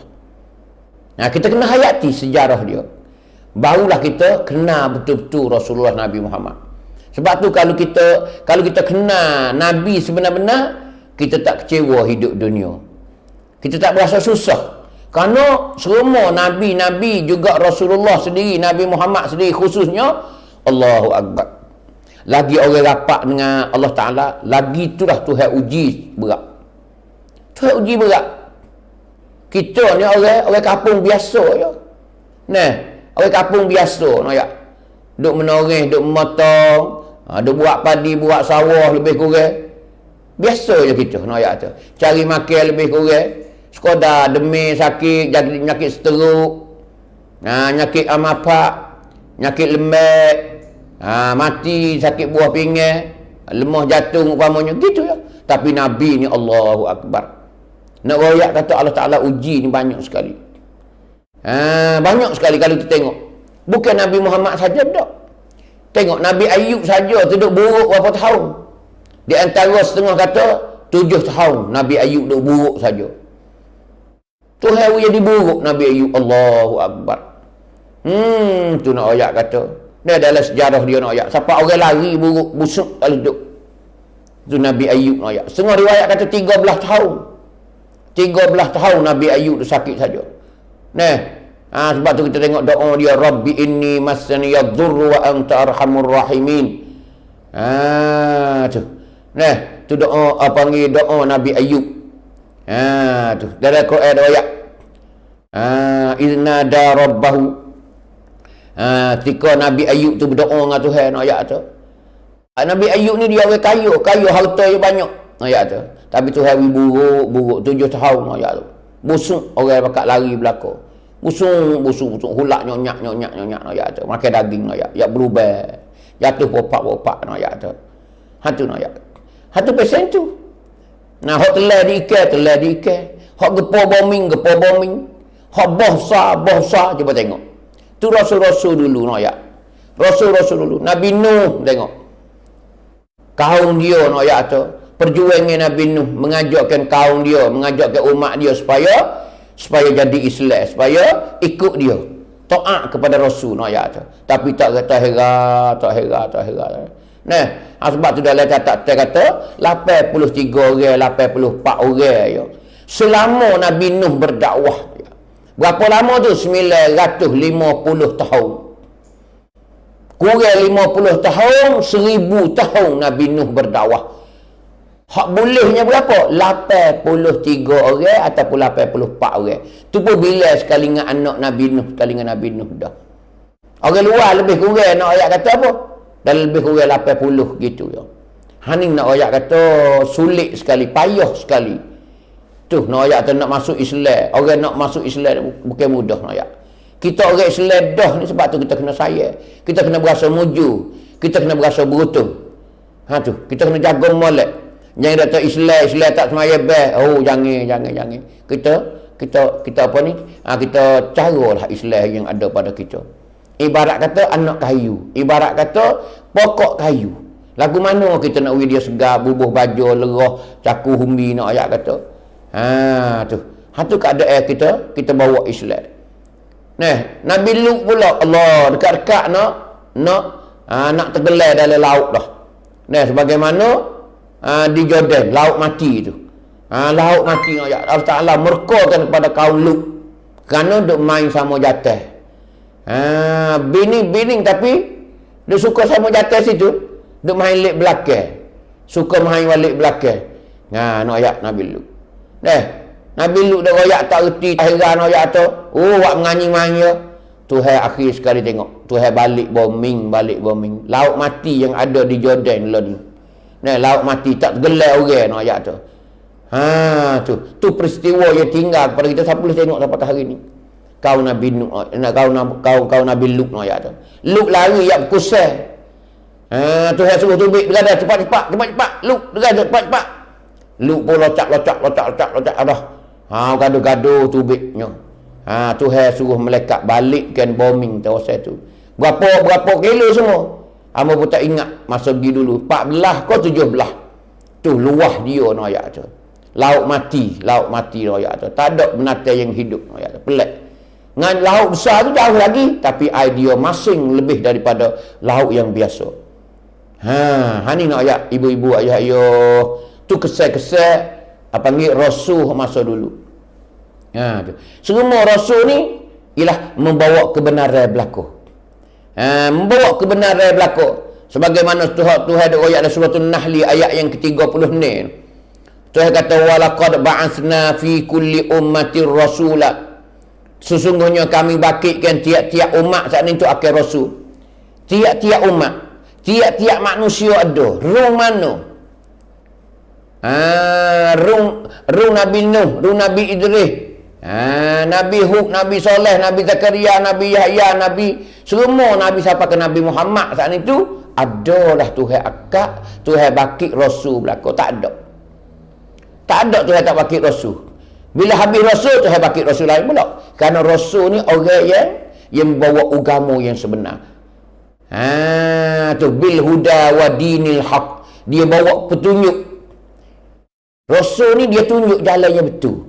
Kita kena hayati sejarah dia. Barulah kita kenal betul-betul Rasulullah Nabi Muhammad. Sebab tu kalau kita kenal Nabi sebenar-benar, kita tak kecewa hidup dunia. Kita tak berasa susah. Kerana semua Nabi-Nabi juga Rasulullah sendiri, Nabi Muhammad sendiri khususnya, Allahu Akbar. Lagi orang rapat dengan Allah Ta'ala, lagi itulah Tuhan uji berat. Tuhan uji berat. Kita ni orang kampung biasa je. Orang kampung biasa. Duk menoreh, duk memotong, duk buat padi, buat sawah lebih kurang. Biasa je kita. Cari makan lebih kurang. Sekadar demam, sakit, jadi penyakit stroke, penyakit amapak, penyakit lembek, mati, sakit buah pinggang, lemah jantung umpamanya, gitu ya. Tapi Nabi ni Allahu Akbar. Nak royak kata Allah Ta'ala uji ni banyak sekali. Banyak sekali kalau kita tengok. Bukan Nabi Muhammad saja tak. Tengok Nabi Ayub saja tu duduk buruk berapa tahun. Di antara setengah kata 7 tahun Nabi Ayub duduk buruk saja. Tuhan jadi buruk Nabi Ayub. Allahu Akbar. Tu nak ayat kata. Dia adalah sejarah dia nak ayat. Siapa orang lari buruk busuk kalau hidup. Tu Nabi Ayub nak ayat. Setengah riwayat kata 13 tahun. 13 tahun Nabi Ayub tu sakit saja. Sebab tu kita tengok doa dia, Rabbi inni massani yadhurru wa anta arhamur rahimin. Tu doa panggil doa Nabi Ayub. Tu dalam Quran ada ayat. Iznada rabbahu. Ketika Nabi Ayub tu berdoa dengan Tuhan, ayat tu. Nabi Ayub ni dia orang kaya harta dia banyak, ayat tu. Tapi Tuhan buruk 7 tahun, ayat tu. Busuk orang pakat lari belakang. Busuk, hulak nyonyak, ayat tu. Makan daging, ayat berubah. Jatuh popak, ayat tu. Hatu ayat. Hatu pesen tu. Hak telah diikat. Hak gepo bombing. Hak bohsa, cuba tengok. Tu Rasul-Rasul dulu, ayat. Rasul-Rasul dulu. Nabi Nuh, tengok. Kaum dia, ayat tu. Perjuangan Nabi Nuh mengajakkan kaum dia, mengajakkan umat dia supaya jadi Islam, supaya ikut dia, taat kepada Rasul, ayat tu. Tapi tak hera. Sebab tu dalam catatan kata 83 orang, 84 orang ya. Selama Nabi Nuh berdakwah. Berapa lama tu? 950 tahun. Kurang 50 tahun, 1000 tahun Nabi Nuh berdakwah. Hak bolehnya berapa? 83 orang ataupun 84 orang. Tu pun bila sekali dengan anak Nabi Nuh, sekali dengan Nabi Nuh dah. Orang luar lebih kurang nak ayat kata apa? Dan lebih kurang 80 gitu ya. Haning nak ayat kata sulit sekali, payah sekali. Tu nak ayat tu nak masuk Islam. Orang nak masuk Islam bukan mudah nak ayat. Kita orang seledah ni sebab tu kita kena sayang. Kita kena berasa muju. Kita kena berasa beruntung. Tu, kita kena jaga molek. Jangan datang Islam tak semaya best. Oh, jangan. Kita apa ni? Kita caralah Islam yang ada pada kita. Ibarat kata anak kayu. Ibarat kata pokok kayu. Lagu mana kita nak dia segar, bubuh baju, lerah, caku humbi nak ayat kata. Tu. Tu keadaan kita bawa Islam. Nabi Lut pula Allah dekat-dekat nak tergelai dalam laut dah. Sebagaimana di Jordan, laut mati tu. Laut mati Allah Ta'ala murkakan kepada kaum Lut kerana duk main sama jatah. Bining tapi dia suka sama jatah situ, duk main lik belakang. Suka main balik belakang. Nak ayat Nabi Lut. Nabi Lut dah royak tak reti akhiran ayat tu. Wak menganyi-manyi. Tuhan akhir sekali tengok. Tuhan balik bombing. Laut mati yang ada di Jordan lah ni. Laut mati tak tergelai orang ayat tu. Tu peristiwa yang tinggal kepada kita. Siapa boleh tengok sampai hari ni? Kau Nabi Lut, kau Nabi Lut ayat tu. Lut lari yak kusai. Tuhan suruh tubik berada cepat-cepat. Lut berada cepat-cepat. Lut pun locak dah. Gaduh-gaduh tubiknya. Tuhan suruh melekat balikkan bombing kawasan tu. Berapa kilo semua. Hamba pun tak ingat masa pergi dulu. 14 ke 17. Tu luah dia no ayat tu. Laut mati no ayat tu. Tak ada binatang yang hidup no ayat tu. Pelik. Dengan laut besar tu jauh lagi, tapi idea masing lebih daripada laut yang biasa. Ni no ayat ibu-ibu ayah. Tu kesal-kesal panggil rasul masa dulu. Tu. Semua rasul ni ialah membawa kebenaran berlaku. Membawa kebenaran berlaku. Sebagaimana Tuhan ada ayat dalam surah An-Nahl ayat yang ke-30 ni. Tuhan kata walaqad ba'atsna fi kulli ummatin rasula. Sesungguhnya kami bangkitkan tiap-tiap umat saat ini tu akan rasul. Tiap-tiap umat, tiap-tiap manusia ada. Rung mana? Rung Nabi Nuh, rung Nabi Idris, Nabi Hud, Nabi Soleh, Nabi Zakaria, Nabi Yahya, Nabi semua Nabi sampai ke Nabi Muhammad saat itu adalah Tuhan akak, Tuhan bakit Rasul berlaku. Tak ada Tuhan tak bakit Rasul. Bila habis Rasul, Tuhan bakit Rasul lain pula. Kerana Rasul ni orang yang bawa agama yang sebenar. Tu bil huda wa dinil haq. Dia bawa petunjuk. Rasul ni dia tunjuk jalan yang betul.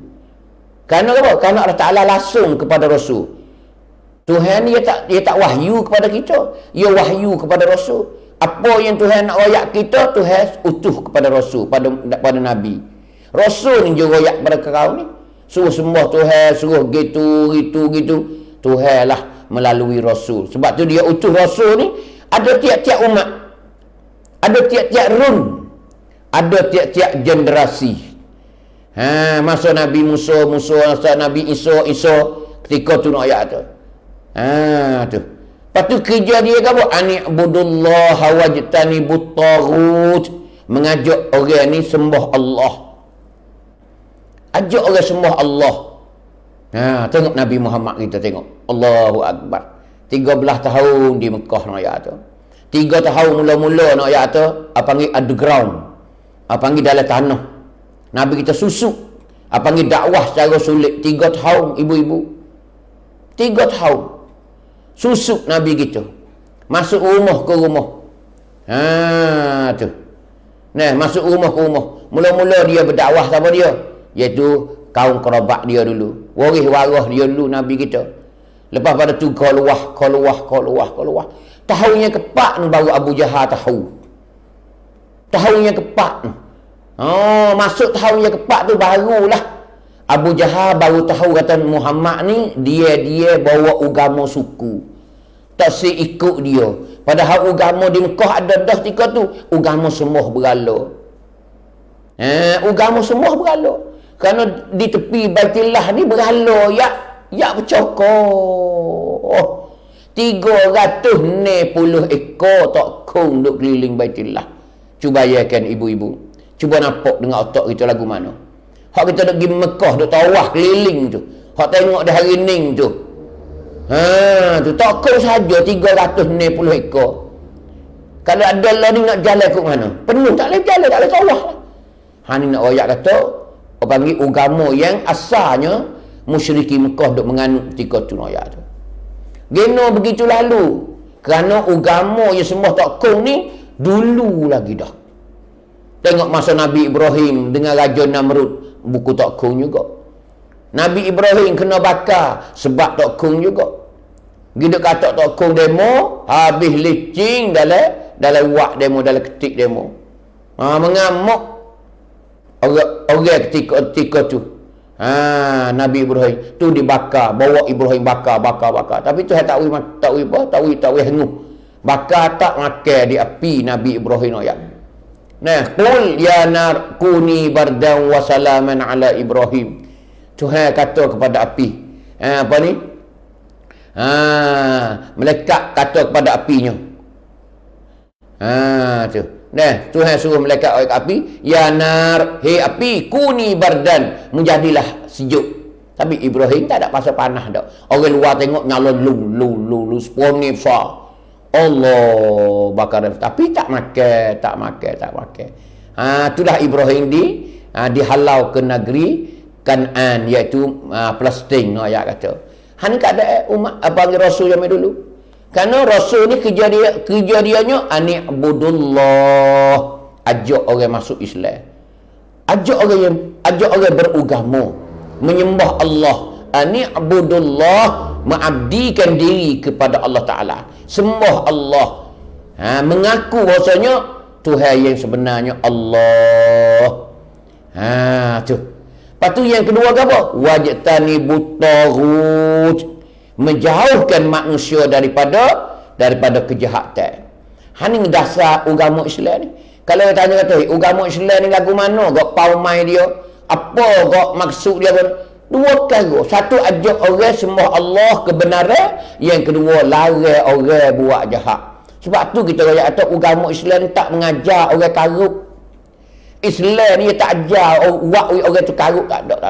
Kerana apa? Kerana Allah Ta'ala langsung kepada Rasul. Tuhan ni dia tak wahyu kepada kita. Dia wahyu kepada Rasul. Apa yang Tuhan nak royak kita, Tuhan utuh kepada Rasul, pada Nabi. Rasul ni dia royak kepada kau ni. Suruh sembah Tuhan, suruh gitu. Tuhan lah melalui Rasul. Sebab tu dia utuh Rasul ni. Ada tiap-tiap umat. Ada tiap-tiap run. Ada tiap-tiap generasi. Masa Nabi Musa, masa Nabi Isa, ketika tu nak ayat tu. Tu. Lepas tu kerja dia ke apa? Ani'budullaha wajtanibut taghut. Mengajak orang ni sembah Allah. Ajak orang sembah Allah. Tengok Nabi Muhammad kita tengok. Allahu Akbar. 13 tahun di Mekah nak ayat tu. 3 tahun mula-mula nak ayat tu. Panggil underground. Panggil dalam tanah. Nabi kita susuk. Panggil dakwah secara sulit. 3 tahun ibu-ibu. 3 tahun. Susuk Nabi kita. Masuk rumah ke rumah. Tu. Masuk rumah ke rumah. Mula-mula dia berdakwah sama dia. Iaitu kaum kerabat dia dulu. Waris-waris dia dulu Nabi kita. Lepas pada tu keluar. Tahun yang keempat ni baru Abu Jahal tahu. Tahun yang keempat ni. Masuk tahun yang keempat tu barulah Abu Jahal baru tahu kata Muhammad ni dia bawa agama suku. Tak ikut dia. Padahal agama di Mekah ada dah ketika tu. Agama semua berhala. Agama semua berhala. Kerana di tepi Baitullah ni berhala ya bercokor. 360 ekor tak kong duk keliling Baitullah. Cuba bayangkan ibu-ibu. Cuba nampak dengan otak kita lagu mana. Hak kita duk pergi Mekah duk tawaf keliling tu. Hak tengok dah hari Ning tu. Tu tokong saja 360 ekor. Kalau ada lah ni nak jalan ke mana? Penuh tak boleh jalan, tak boleh tawah. Ni nak royak kata, orang panggil agama yang asalnya musyriki Mekah duk menganut ketika tu royak tu. Geno begitu lalu. Kerana agama yang sembah tokong ni dulu lagi dah. Tengok masa Nabi Ibrahim dengan Raja Namrud, buku tokong juga. Nabi Ibrahim kena bakar sebab tokong juga. Giduk kata tokong demo, habis licing dalam wak demo, dalam ketik demo. Mengamuk orang ketika tu. Nabi Ibrahim tu dibakar, bawa Ibrahim bakar. Tapi tu tak henguh. Bakar tak makan di api Nabi Ibrahim ayat. Nah, qul ya nar kuni bardan wa salaman ala Ibrahim. Tuhan kata kepada api. Apa ni? Malaikat kata kepada apinya. Tu. Nah, Tuhan suruh malaikat ke api, ya nar, hei api, kuni bardan, menjadilah sejuk. Tapi Ibrahim tak ada pasal panas dak. Orang luar tengok nyala lu sponi besar. Allah bakar, tapi tak makan. Itulah Ibrahim dihalau ke negeri Kan'an, iaitu Palestin, ayat kata. Ni keadaan umat panggil rasul zaman dulu. Kerana rasul ni kerja dianya ani'budullah, ajak orang masuk Islam. Ajak orang beragama, menyembah Allah. Ani'budullah, mengabdikan diri kepada Allah Taala. Sembah Allah. Mengaku bahasanya Tuhan yang sebenarnya Allah. Tu. Lepas tu yang kedua ke apa? Wajtanibut taghut, menjauhkan manusia daripada kejahatan. Ni dasar agama Islam ni. Kalau dia tanya kata, agama Islam ni lagu mana? Gak paumai dia? Apa gak maksud dia? Dua perkara. Satu, ajak orang sembah Allah kebenaran. Yang kedua, larang orang buat jahat. Sebab tu kita kata agama Islam tak mengajar orang karut. Islam ni tak ajar orang tu karut. Tak ada.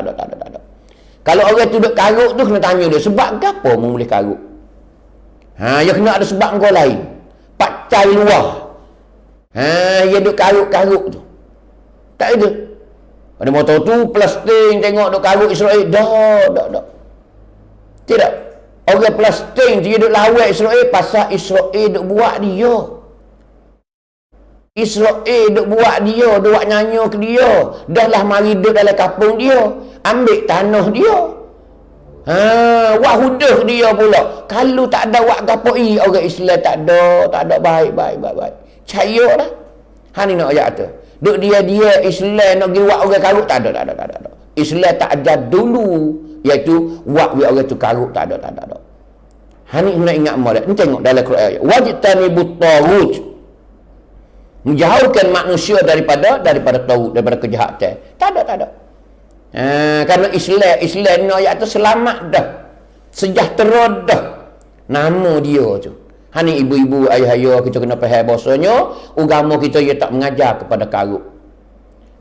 Kalau orang tu duk karut tu kena tanya dia, sebab apa mu boleh karut? Ya kena ada sebab kau lain. Pakcai luar. Dia duk karut tu. Tak ada. Ada motor tu Palestin tengok duk karut Israel. Dak. Tidak. Orang Palestin dia duk lawan Israel pasal Israel duk buat dia. Israel duk buat dia, duk nyanyi ke dia. Dah lah mari duk dalam kampung dia. Ambil tanah dia. Wak hudah dia pula. Kalau tak ada wak kapoi, orang Islam tak ada baik. Caya dah. Ni nak ayat tu. Duk dia Islam nak pergi wak orang karut, tak ada. Islam tak ajar dulu, iaitu wak orang tu karut, tak ada. Ni nak ingat molek. Ni tengok dalam Quran. Wajtanibut taghut, menjauhkan manusia daripada taghut, daripada kejahatan. Tak ada. Kerana Islam ni ayat tu selamat dah, sejahtera dah, nama dia tu. Ni ibu-ibu, ayah-ayah kita kena faham bahasanya agama kita dia tak mengajar kepada karut.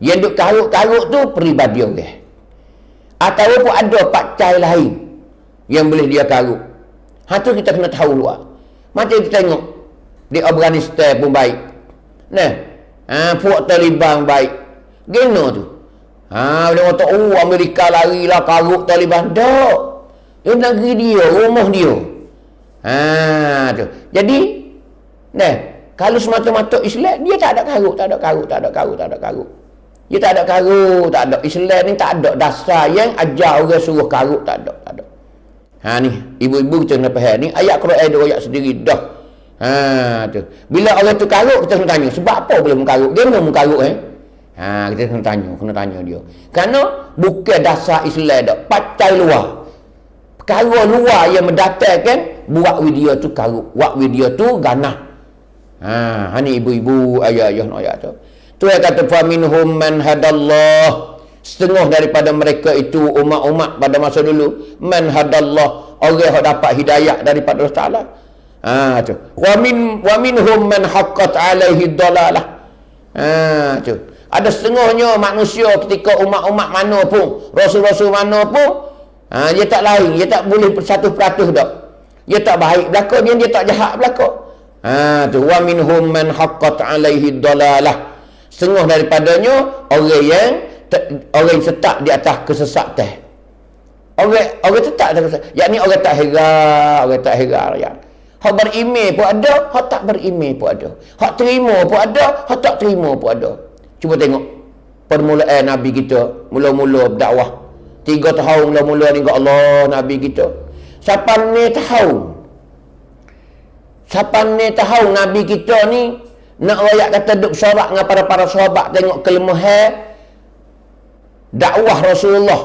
Yang duk karut tu peribadi orang. Ataupun ada pakcai lain yang boleh dia karut. Tu kita kena tahu luar. Macam kita tengok di Afghanistan pun baik. Puak Taliban baik. Geno tu. Dia kata, Amerika larilah karut Taliban. Tak. Itu negeri dia, rumah dia. Tu. Jadi, kalau semata-mata Islam, dia tak ada karut. Dia tak ada karut, tak ada. Islam ni tak ada dasar yang ajar orang suruh karut, tak ada. Ni, ibu-ibu kita kena faham ni, ayat Quran dia ayat sendiri dah. Tu. Bila orang tu karut, kita kena tanya, sebab apa boleh mengkarut? Dia mau mengkarut kita kena tanya dia. Kerana bukan dasar Islam dak, pakcai luar. Perkara luar yang mendatangkan buat video tu karut, buat video tu ganah. Ni ibu-ibu, ayah-ayah nak ayat tu. Tuhan kata faminhum man hadallah, setengah daripada mereka itu umat-umat pada masa dulu, man hadallah, orang yang dapat hidayah daripada Allah Taala. Tu. Wa minhum man haqqat alaihi dalalah. Tu. Ada setengahnya manusia ketika umat-umat mana pun, rasul-rasul mana pun, dia tak lain, dia tak boleh 100% dah. Dia tak baik belaka, dia tak jahat belaka. Tu wa minhum man haqqat alaihi dalalah. Setengah daripadanya orang yang tetap di atas kesesatan. Orang tetap di atas kesesatan. Yakni orang tak heran ya. Hak beriman pun ada, hak tak beriman pun ada. Hak terima pun ada, hak tak terima pun ada. Cuba tengok permulaan Nabi kita mula-mula berdakwah. 3 tahun mula-mula ni kat Allah Nabi kita. Siapa ni tahu Nabi kita ni nak rakyat kata duk sorak dengan para sahabat tengok kelemahan dakwah Rasulullah.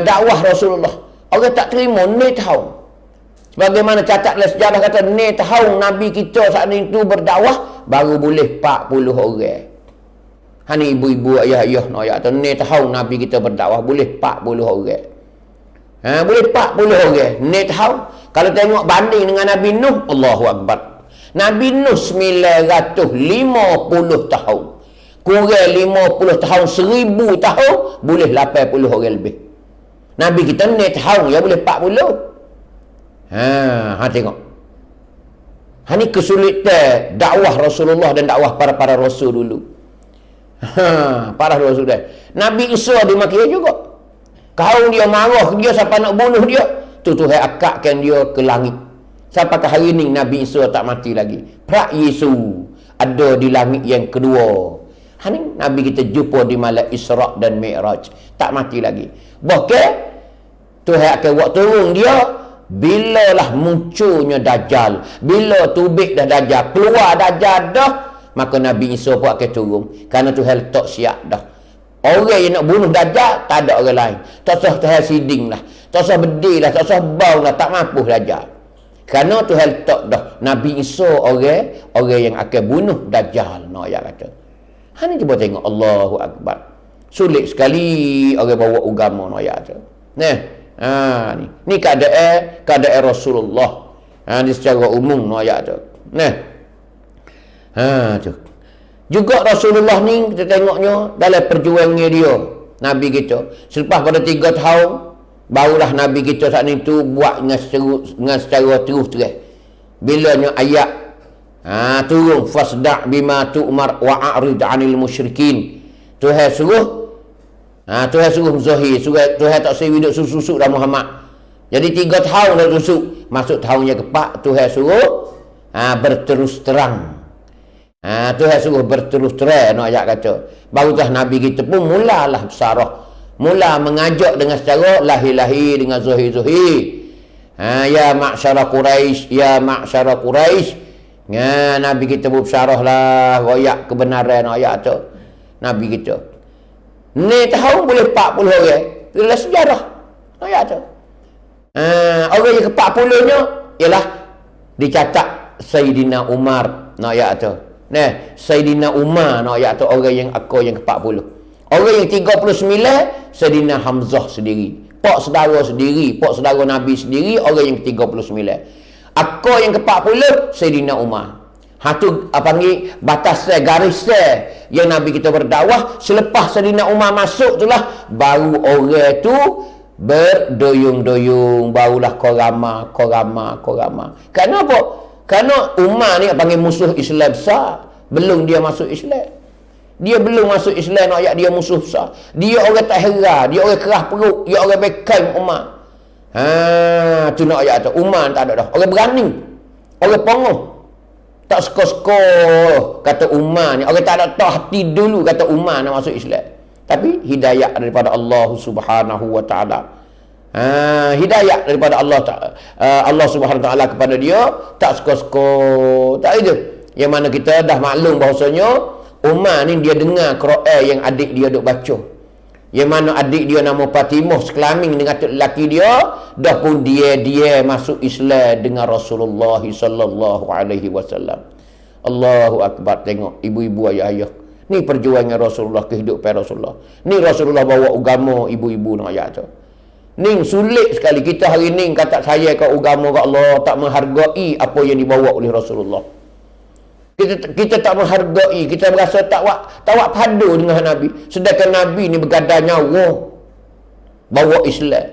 Dakwah Rasulullah. Orang tak terima, ni tahu. Sebagaimana catatlah sejarah kata ni tahu Nabi kita saat itu berdakwah baru boleh 40 orang. Hani ibu-ibu, ayah-ayah nak ayat tu ni tahu Nabi kita berdakwah boleh 40 orang. Boleh 40 orang. Ni tahu. Kalau tengok banding dengan Nabi Nuh, Allahu Akbar. Nabi Nuh 950 tahun. Kurang 50 tahun, 1000 tahun, boleh 80 orang lebih. Nabi kita ni tahu, ya boleh 40. Tengok. Ni kesulitan dakwah Rasulullah dan dakwah para rasul dulu. Para rasul dah. Nabi Isa dimaki juga. Kaum dia marah dia siapa nak bunuh dia, Tuhan akakkan dia ke langit. Sampai ke hari ni Nabi Isa tak mati lagi. Pra Yesus ada di langit yang kedua. Ni Nabi kita jumpa di malam Isra dan Mi'raj. Tak mati lagi. Bahkan Tuhan akan buat turun dia bilalah munculnya Dajjal. Bila tubik dah Dajjal, keluar Dajjal dah, maka Nabi Isa pun akan turun. Kerana Tuhan letak siap dah. Orang yang nak bunuh Dajjal, tak ada orang lain. Tak usah Tuhan siding lah. Tak usah bedil lah. Tak usah bau lah. Tak mampu Dajjal. Kerana Tuhan letak dah. Nabi Isa orang yang akan bunuh Dajjal. Nak kata. Ni cuba tengok. Allahu Akbar. Sulit sekali orang bawa agama. Nak kata. Ni keadaan Rasulullah. Ni secara umum. Nak kata. Tu. Juga Rasulullah ni kita tengoknya dalam perjuangannya dia Nabi kita selepas pada 3 tahun barulah Nabi kita saat itu buat dengan secara terus terang bilanya ayat turun fasda' bima tu'mar wa a'rid 'anil musyrikin. Tuhan suruh zahir, Tuhan tak suruh hidup susuk dah Muhammad. Jadi 3 tahun dah susuk, masuk tahun yang keempat Tuhan suruh berterus terang. Tuhan suruh berterus terang nak ajak kata. Barulah Nabi kita pun mulalah bersarah. Mula mengajak dengan secara lahir-lahir dengan zahir-zahir. Ya ma'syara Quraisy, ya ma'syara Quraisy. Nabi kita pun bersarah lah royak kebenaran nak ajak kata. Nabi kita. Ni tahun boleh 40 orang. Itulah sejarah. Nak ajak kata. Orang yang ke-40 nya ialah dicatat Sayyidina Umar nak ajak kata. Sayyidina Umar nak ayat tu orang yang yang ke-40. Orang yang 39 Sayyidina Hamzah sendiri. Pak saudara Nabi sendiri orang yang ke-39. Yang ke-40 Sayyidina Umar. Tu panggil batas garis yang Nabi kita berdakwah. Selepas Sayyidina Umar masuk itulah baru orang tu berdoyung-doyung, barulah korama. Kenapa? Kerana Umar ni panggil musuh Islam besar. Belum dia masuk Islam. Dia belum masuk Islam nak ayat dia musuh besar. Dia orang tak heran, dia orang keras perut, dia orang bekan Umar. Tu nak ayat tu. Umar tak ada dah. Orang berani. Orang pongoh. Tak suka-suka kata Umar ni. Orang tak ada tahu hati dulu kata Umar nak masuk Islam. Tapi hidayah daripada Allah Subhanahu wa taala. Hidayah daripada Allah Subhanahu wa taala kepada dia, tak suka-suka, tak itu. Yang mana kita dah maklum bahawasanya Umar ni dia dengar Quran yang adik dia duk baca. Yang mana adik dia nama Fatimah sekelamin dengan lelaki dia, dah pun dia masuk Islam dengan Rasulullah sallallahu alaihi wasallam. Allahu Akbar. Tengok ibu-ibu, ayah-ayah. Ni perjuangan Rasulullah, kehidupan Rasulullah. Ni Rasulullah bawa agama ibu-ibu nak ayat tu. Ni sulit sekali kita hari ni kata saya ke agama ke Allah tak menghargai apa yang dibawa oleh Rasulullah. Kita tak menghargai, kita berasa tak wak padu dengan Nabi. Sedangkan Nabi ni bergadar nyawa bawa Islam.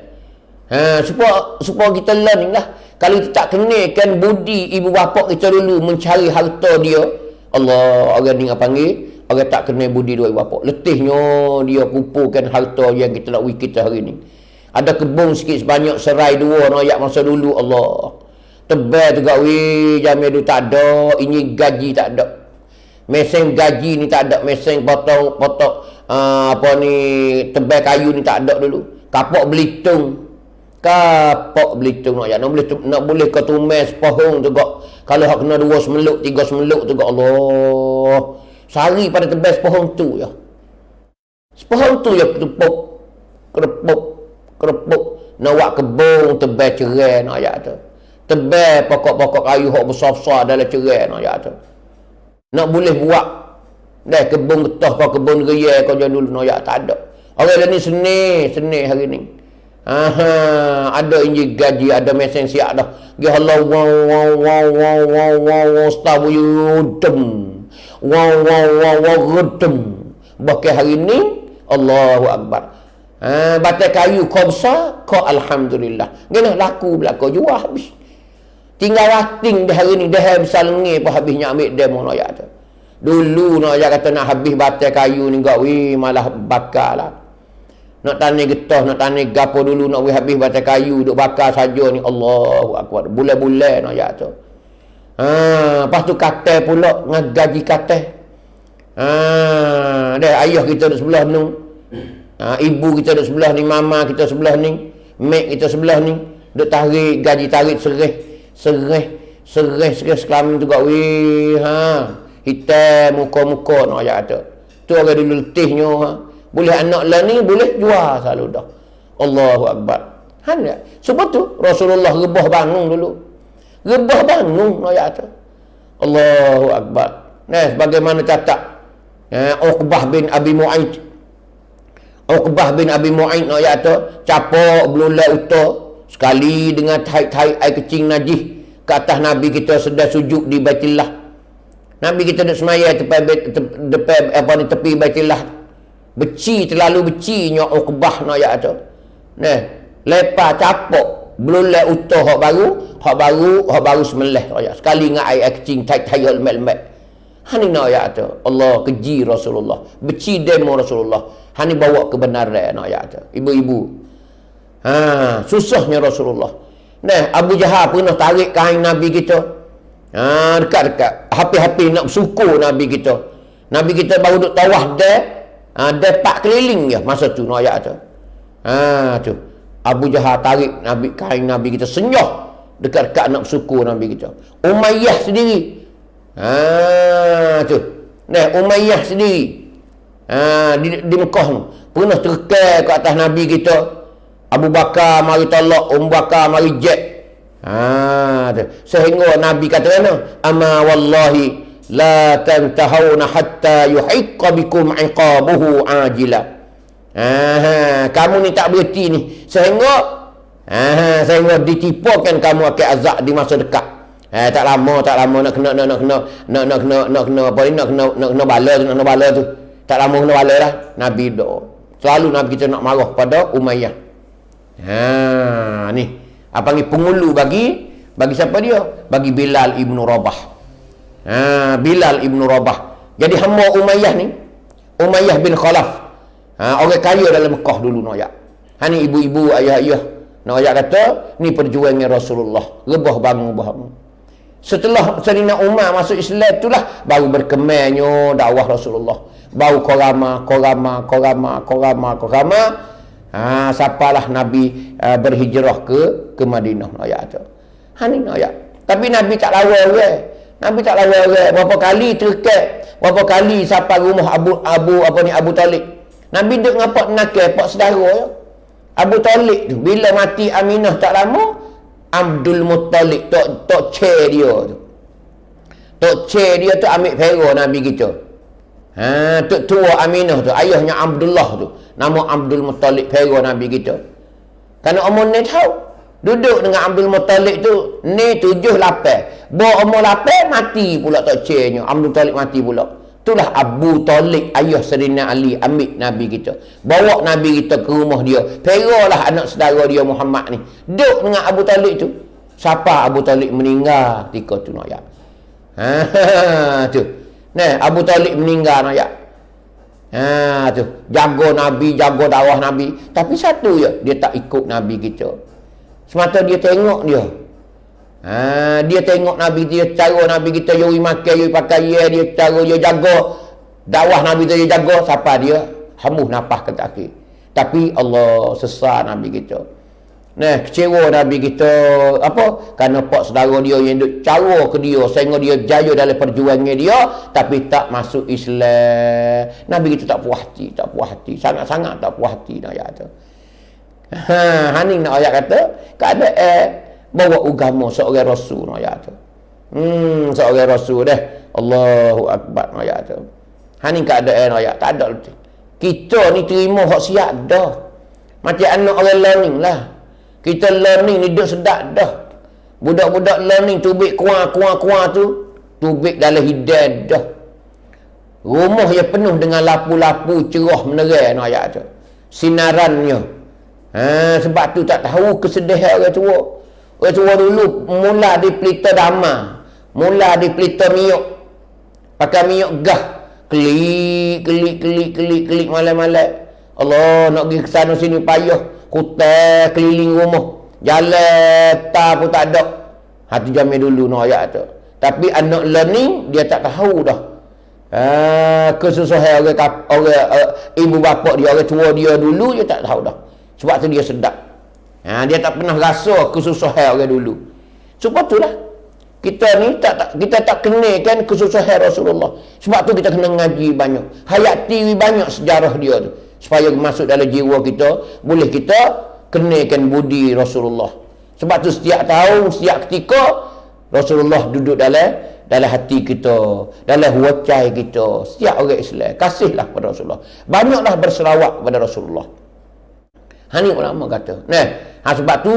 Supaya kita learning lah. Kalau kita tak kenalkan budi ibu bapa kita dulu mencari harta dia, Allah, orang ni panggil, orang tak kenal budi dua ibu bapa. Letihnya dia kumpulkan harta yang kita nak wik kita hari ni. Ada kebun sikit sebanyak serai dua noyak masa dulu, Allah. Tebal juga, jamil dulu tak ada, ini gaji tak ada. Mesin gaji ni tak ada, mesin potong apa ni, tebal kayu ni tak ada dulu. Kapok Belitung nak boleh kau tumes pohong tu kok. Kalau hak kena 2 semeluk 3 semeluk tu kok, Allah, sehari pada tebal pohong tu ya. Pohong tu ya kerepuk nak buat kebun tebal cerai nak ayat tu. Tebal pokok-pokok kayu hak besar-besar dalam cerai nak ayat tu. Nak boleh buat dah kebun getah kau, kebun raya kau jangan dulu nak ayat tak ada. Orang ni seni hari ni. Ada injil gaji, ada mesin siap dah. Ya Allah, wow, stabu yudem. Wow, redem. Bahkan hari ni, Allahu Akbar. Batai kayu kau besar, kau Alhamdulillah. Gana laku belakang jual habis. Tinggal rating dah hari ni, dah besar lengi pun habisnya ambil demo nak tu. Dulu nak kata nak habis batai kayu ni, malah bakar lah. Nak tani getah, nak tani gapo dulu, nak habis batai kayu, duk bakar saja ni, Allahu Akbar. Bulan-bulan nak tu. Lepas tu katai pula, ngaji katai. Dah ayah kita duk sebelah ni. Ibu kita duk sebelah ni, mama kita sebelah ni, mak kita sebelah ni, duk tarik gaji, tarik sereh sekelamin tu kat hitam muka-muka nak tu. Tu orang dulu letihnya. Boleh anak lah ni, boleh jual selalu dah. Allahu Akbar. Sebab tu Rasulullah rebah bangun dulu. Rebah bangun ayat tu. Allahu Akbar. Nah, bagaimana catat Uqbah bin Abi Mu'aid. Uqbah bin Abi Mu'aid ayat tu, capok belulai utah sekali dengan taik-taik air kecing najis ke atas Nabi kita sedang sujud di Baitullah. Nabi kita duduk semaya tepi Baitullah. Terlalu becinya Uqbah nak ayat tu. Nah, lepas capok belulai utah hak baru semelih ayat. Sekali dengan air kecing taik-taik lemak-lemak. Hani nak ayat tu. Allah keji Rasulullah. Beci demo Rasulullah. Hani bawa kebenaran nak ayat tu. Ibu-ibu. Susahnya Rasulullah. Nah, Abu Jahal pernah tarik kain Nabi kita. Dekat-dekat. Hampir-hampir nak bersyukur Nabi kita. Nabi kita baru duduk tawah dah. Depak keliling je masa tu nak ayat tu. Tu. Abu Jahal tarik kain Nabi kita, senyah dekat-dekat nak bersyukur Nabi kita. Umayyah sendiri. Tu. Nah, Umayyah sendiri. Di Mekah ni pernah terkal ke atas Nabi kita. Abu Bakar mari tolak, Bakar mari jet. Tu. Sehingga Nabi kata mana? Ama wallahi la tantahuna hatta yuhiqqa bikum iqabuhu ajila. Kamu ni tak berhenti ni sehingga ditipukan kamu akan azab di masa dekat. Tak lama nak kena bala tu. Tak lama kena bala dah. Nabi doa. Selalu Nabi kita nak marah pada Umayyah. Ni apa ni pengulu bagi siapa dia? Bagi Bilal ibnu Rabah. Bilal ibnu Rabah. Jadi hamba Umayyah ni, Umayyah bin Khalaf, orang kaya dalam Mekah dulu nak ayat. Ni ibu-ibu, ayah-ayah nak ayat kata ni perjuangan Rasulullah. Rebah bangun. Setelah Sayyidina Umar masuk Islam itulah baru berkembangnya dakwah Rasulullah. Baru korama. Sapalah Nabi berhijrah ke Madinah nak ayat tu. Ni nak ayat. Tapi Nabi tak lawan orang. Nabi tak lawan orang. Berapa kali terkat, berapa kali sampai rumah Abu Talib. Nabi duduk dengan pak nakal, pak saudara ya. Abu Talib tu bila mati Aminah tak lama, Abdul Muttalib tok chair dia tu. Tok chair dia tu ambil fero Nabi kita. Tok tua Aminah tu, ayahnya Abdullah tu. Nama Abdul Muttalib fero Nabi kita. Kerana umur ni tahu. Duduk dengan Abdul Muttalib tu ni 7-8. Bawa umur 8 mati pula tok chairnya. Abdul Muttalib mati pula. Itulah Abu Talib, ayah Sayyidina Ali, ambil Nabi kita. Bawa Nabi kita ke rumah dia. Peralah anak saudara dia Muhammad ni. Duduk dengan Abu Talib tu. Siapa Abu Talib meninggal ketika tu nak ayat. Tu. Nah, Abu Talib meninggal nak ayat. Tu. Jaga Nabi, jaga dakwah Nabi. Tapi satu je, dia tak ikut Nabi kita. Semata dia tengok dia. Dia tengok Nabi, dia cara Nabi kita, yoi makan, yoi pakai, dia cara dia jaga dakwah Nabi tu, dia jaga. Siapa dia? Hamuh napah ke kaki. Tapi Allah sesat Nabi kita. Nah, kecewa Nabi kita apa? Kerana pak saudara dia yang duk cara ke dia sehingga dia jaya dalam perjuangan dia tapi tak masuk Islam. Nabi kita tak puas hati, sangat-sangat tak puas hati nak ayat tu. Haning nak ayat kata keadaan bawa agama seorang rasul nak ayat tu. Seorang rasul dah. Allahu akbar nak ayat tu. Haning keadaan ayat tak ada lagi. Kita ni terima hak siap dah. Macam anak orang learning lah. Kita learning ni duduk sedap dah. Budak-budak learning tubik kuah tu. Tubik dalam hidayah dah. Rumah yang penuh dengan lapu-lapu cerah menerang nak ayat tu. Sinarannya. Sebab tu tak tahu kesedihan orang tua. Orang tua dulu mula di pelita dama. Mula di pelita miuk. Pakai miuk gah. Kelik malam-malam. Allah nak pergi ke sana sini payah. Hutan keliling rumah. Jalan tak pun tak ada. Hati jamil dulu nak ayat tu. Tapi anak learning dia tak tahu dah. Kesusahan orang ibu bapa dia, orang tua dia dulu dia tak tahu dah. Sebab tu dia sedap. Dia tak pernah rasa kesusahan orang dulu. Sebab itulah kita ni kita tak kenakan kesusahan Rasulullah. Sebab tu kita kena ngaji banyak. Hayati banyak sejarah dia tu. Supaya masuk dalam jiwa kita, boleh kita kenakan budi Rasulullah. Sebab tu setiap tahun, setiap ketika Rasulullah duduk dalam hati kita, dalam wajah kita. Setiap orang Islam kasihlah pada Rasulullah. Banyaklah berselawat kepada Rasulullah. Ini ulama kata. Sebab tu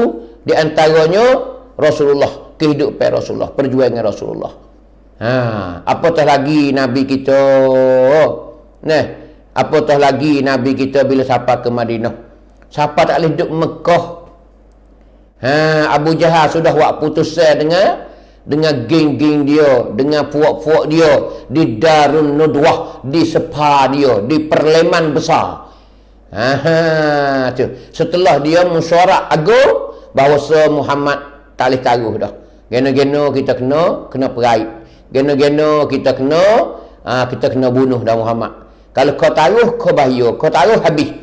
di antaranya Rasulullah, kehidupan Rasulullah, perjuangan Rasulullah. Apatah lagi Nabi kita. Apatah lagi Nabi kita bila sampai ke Madinah. Siapa tak boleh duduk Mekah. Abu Jahal sudah buat putusan dengan geng-geng dia, dengan puak-puak dia di Darun Nudwah, di sepa dia, di perleman besar. Setelah dia mesyuarat agung bahawa Muhammad tak boleh taruh dah. Geno-geno kita kena perai. Geno-geno kita kena bunuh dah Muhammad. Kalau kau taruh, kau bahaya. Kau taruh, habis.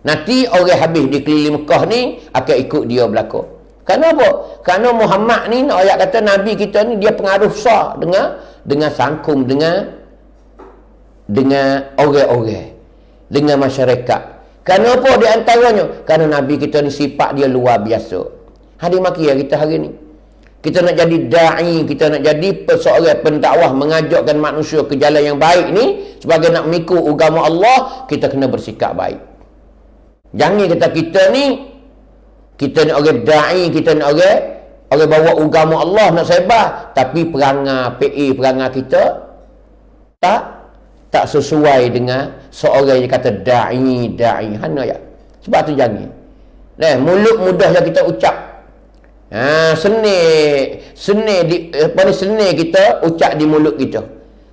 Nanti orang habis di keliling Mekah ni akan ikut dia belakang. Kenapa? Kerana Muhammad ni nak ayat kata Nabi kita ni dia pengaruh besar dengan sangkum, dengan orang-orang, dengan masyarakat. Kenapa di antaranya? Kerana Nabi kita ni sifat dia luar biasa. Hari maki ya kita hari ni. Kita nak jadi da'i, kita nak jadi seorang pendakwah mengajakkan manusia ke jalan yang baik ni, sebagai nak mengikut agama Allah, kita kena bersikap baik. Jangan kata kita ni orang da'i, kita ni orang bawa agama Allah nak sebar, tapi perangai kita tak sesuai dengan seorang yang kata da'i. Hana ya. Sebab tu jangan. Mulut mudah yang kita ucap. Seni kita ucap di mulut kita.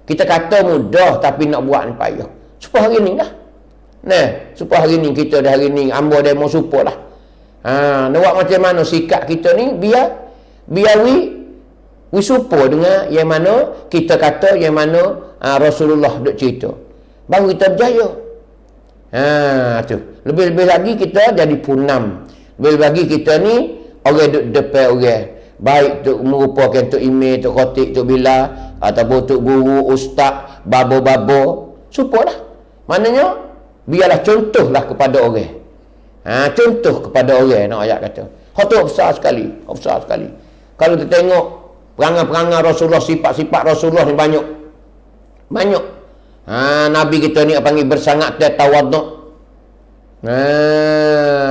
Kita kata mudah tapi nak buat ni payah. Supaya hari ni lah. Supaya hari ni kita dah hari ni ambo demo supaya lah. Nak buat macam mana sikap kita ni biar we supaya dengan yang mana kita kata, yang mana Rasulullah duk cerita. Baru kita berjaya. Tu. Lebih-lebih lagi kita jadi punam. Lebih lagi kita ni orang duduk depan orang. Baik tu merupakan tu imam, tu khatib, tu bila, ataupun tu guru, ustaz, babo-babo. Supalah. Maknanya, biarlah contohlah kepada orang. Contoh kepada orang, nak ayat kata. Khatib besar sekali. Besar sekali. Kalau kita tengok perangai-perangai Rasulullah, sifat-sifat Rasulullah ni banyak. Banyak. Nabi kita ni panggil bersangat tawaduk.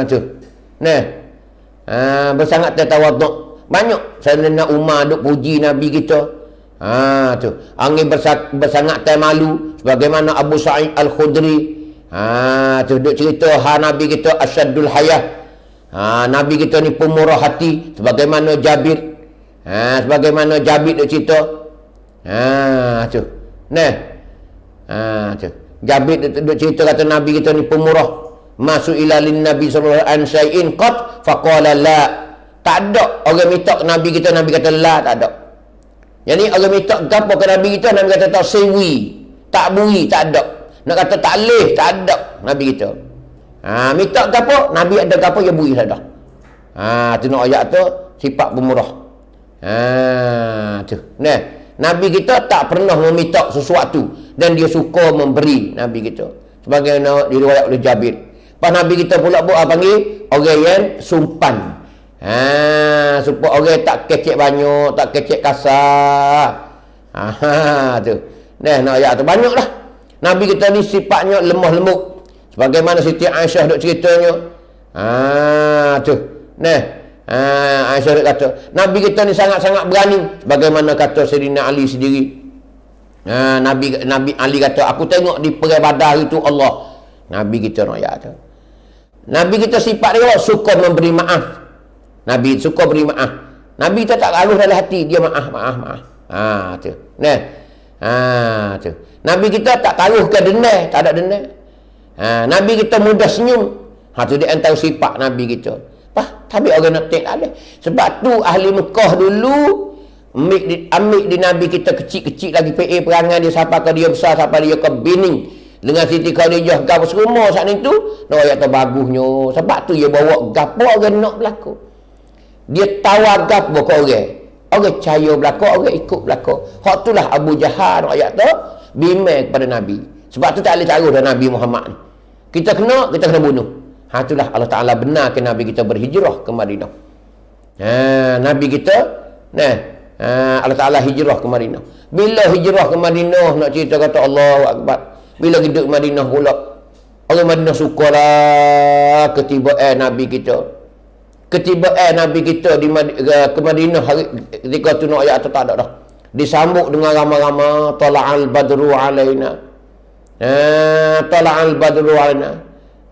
Tu. Bersangat tawaduk. Banyak Sayyidina Umar duk puji Nabi kita. Tu. Angin bersangat malu sebagaimana Abu Sa'id Al-Khudri. Tu duk cerita Nabi kita asyadul hayah. Nabi kita ni pemurah hati sebagaimana Jabir. Sebagaimana Jabir duk cerita. Tu. Nah. Tu. Jabir duk cerita kata Nabi kita ni pemurah. Masuk ila lin Nabi sallallahu alaihi wasallam qad faqala la. Tak ada orang minta ke Nabi kita, Nabi kata la, tak ada. Jadi orang minta gapo ke Nabi kita, Nabi kata tak sewi, tak bui, tak ada. Nak kata tak leh, tak ada Nabi kita. Minta gapo, Nabi ada gapo ya bui tak ada. Tu nak ayat tu sifat pemurah. Tu. Nah, Nabi kita tak pernah meminta sesuatu dan dia suka memberi Nabi kita. Sebagaimana diriwayat oleh Jabir. Pas Nabi kita pula buat panggil orang yang sumpan. Supaya orang tak kecek banyak, tak kecek kasar. Tu. Nah, nak ayat tu banyaklah. Nabi kita ni sifatnya lemah lembut. Sebagaimana Siti Aisyah duk ceritanya. Tu. Nah, Aisyah duk kata, Nabi kita ni sangat-sangat berani. Sebagaimana kata Sayyidina Ali sendiri. Nabi Ali kata, aku tengok di perang Badar itu Allah. Nabi kita nak ayat tu. Nabi kita sifat dia suka memberi maaf. Nabi suka beri maaf. Nabi kita tak lalu dalam hati, dia maaf. Tu. Nah. Tu. Nabi kita tak taruh ke dendam, tak ada dendam. Nabi kita mudah senyum. Tu dia antara sifat Nabi kita. Tapi orang nak tak ada. Sebab tu ahli Mekah dulu ambil di Nabi kita kecil-kecil lagi PA perangai dia sampai ke dia besar, sampai dia ke bining. Dengan Siti Khadijah gapo semua saat itu, nak ayat tu bagusnya. Sebab tu dia bawa gapo orang nak berlaku. Dia tawar gapo ke orang. Orang percaya berlaku, orang ikut berlaku. Hak itulah Abu Jahal ayat tu bimbang kepada Nabi. Sebab tu tak boleh taruh dah Nabi Muhammad ni. Kita kena bunuh. Itulah Allah Ta'ala benarkan Nabi kita berhijrah ke Madinah. Nabi kita, Allah Ta'ala hijrah ke Madinah. Bila hijrah ke Madinah, nak cerita kata Allahu Akbar. Bila hidup Madinah pula, orang Madinah sukalah ketibaan Nabi kita. Ketibaan Nabi kita ke Madinah ketika tu nak ayat tu tak ada dah. Disambut dengan ramai-ramai, tala'al badru alaina. Tala'al badru alaina.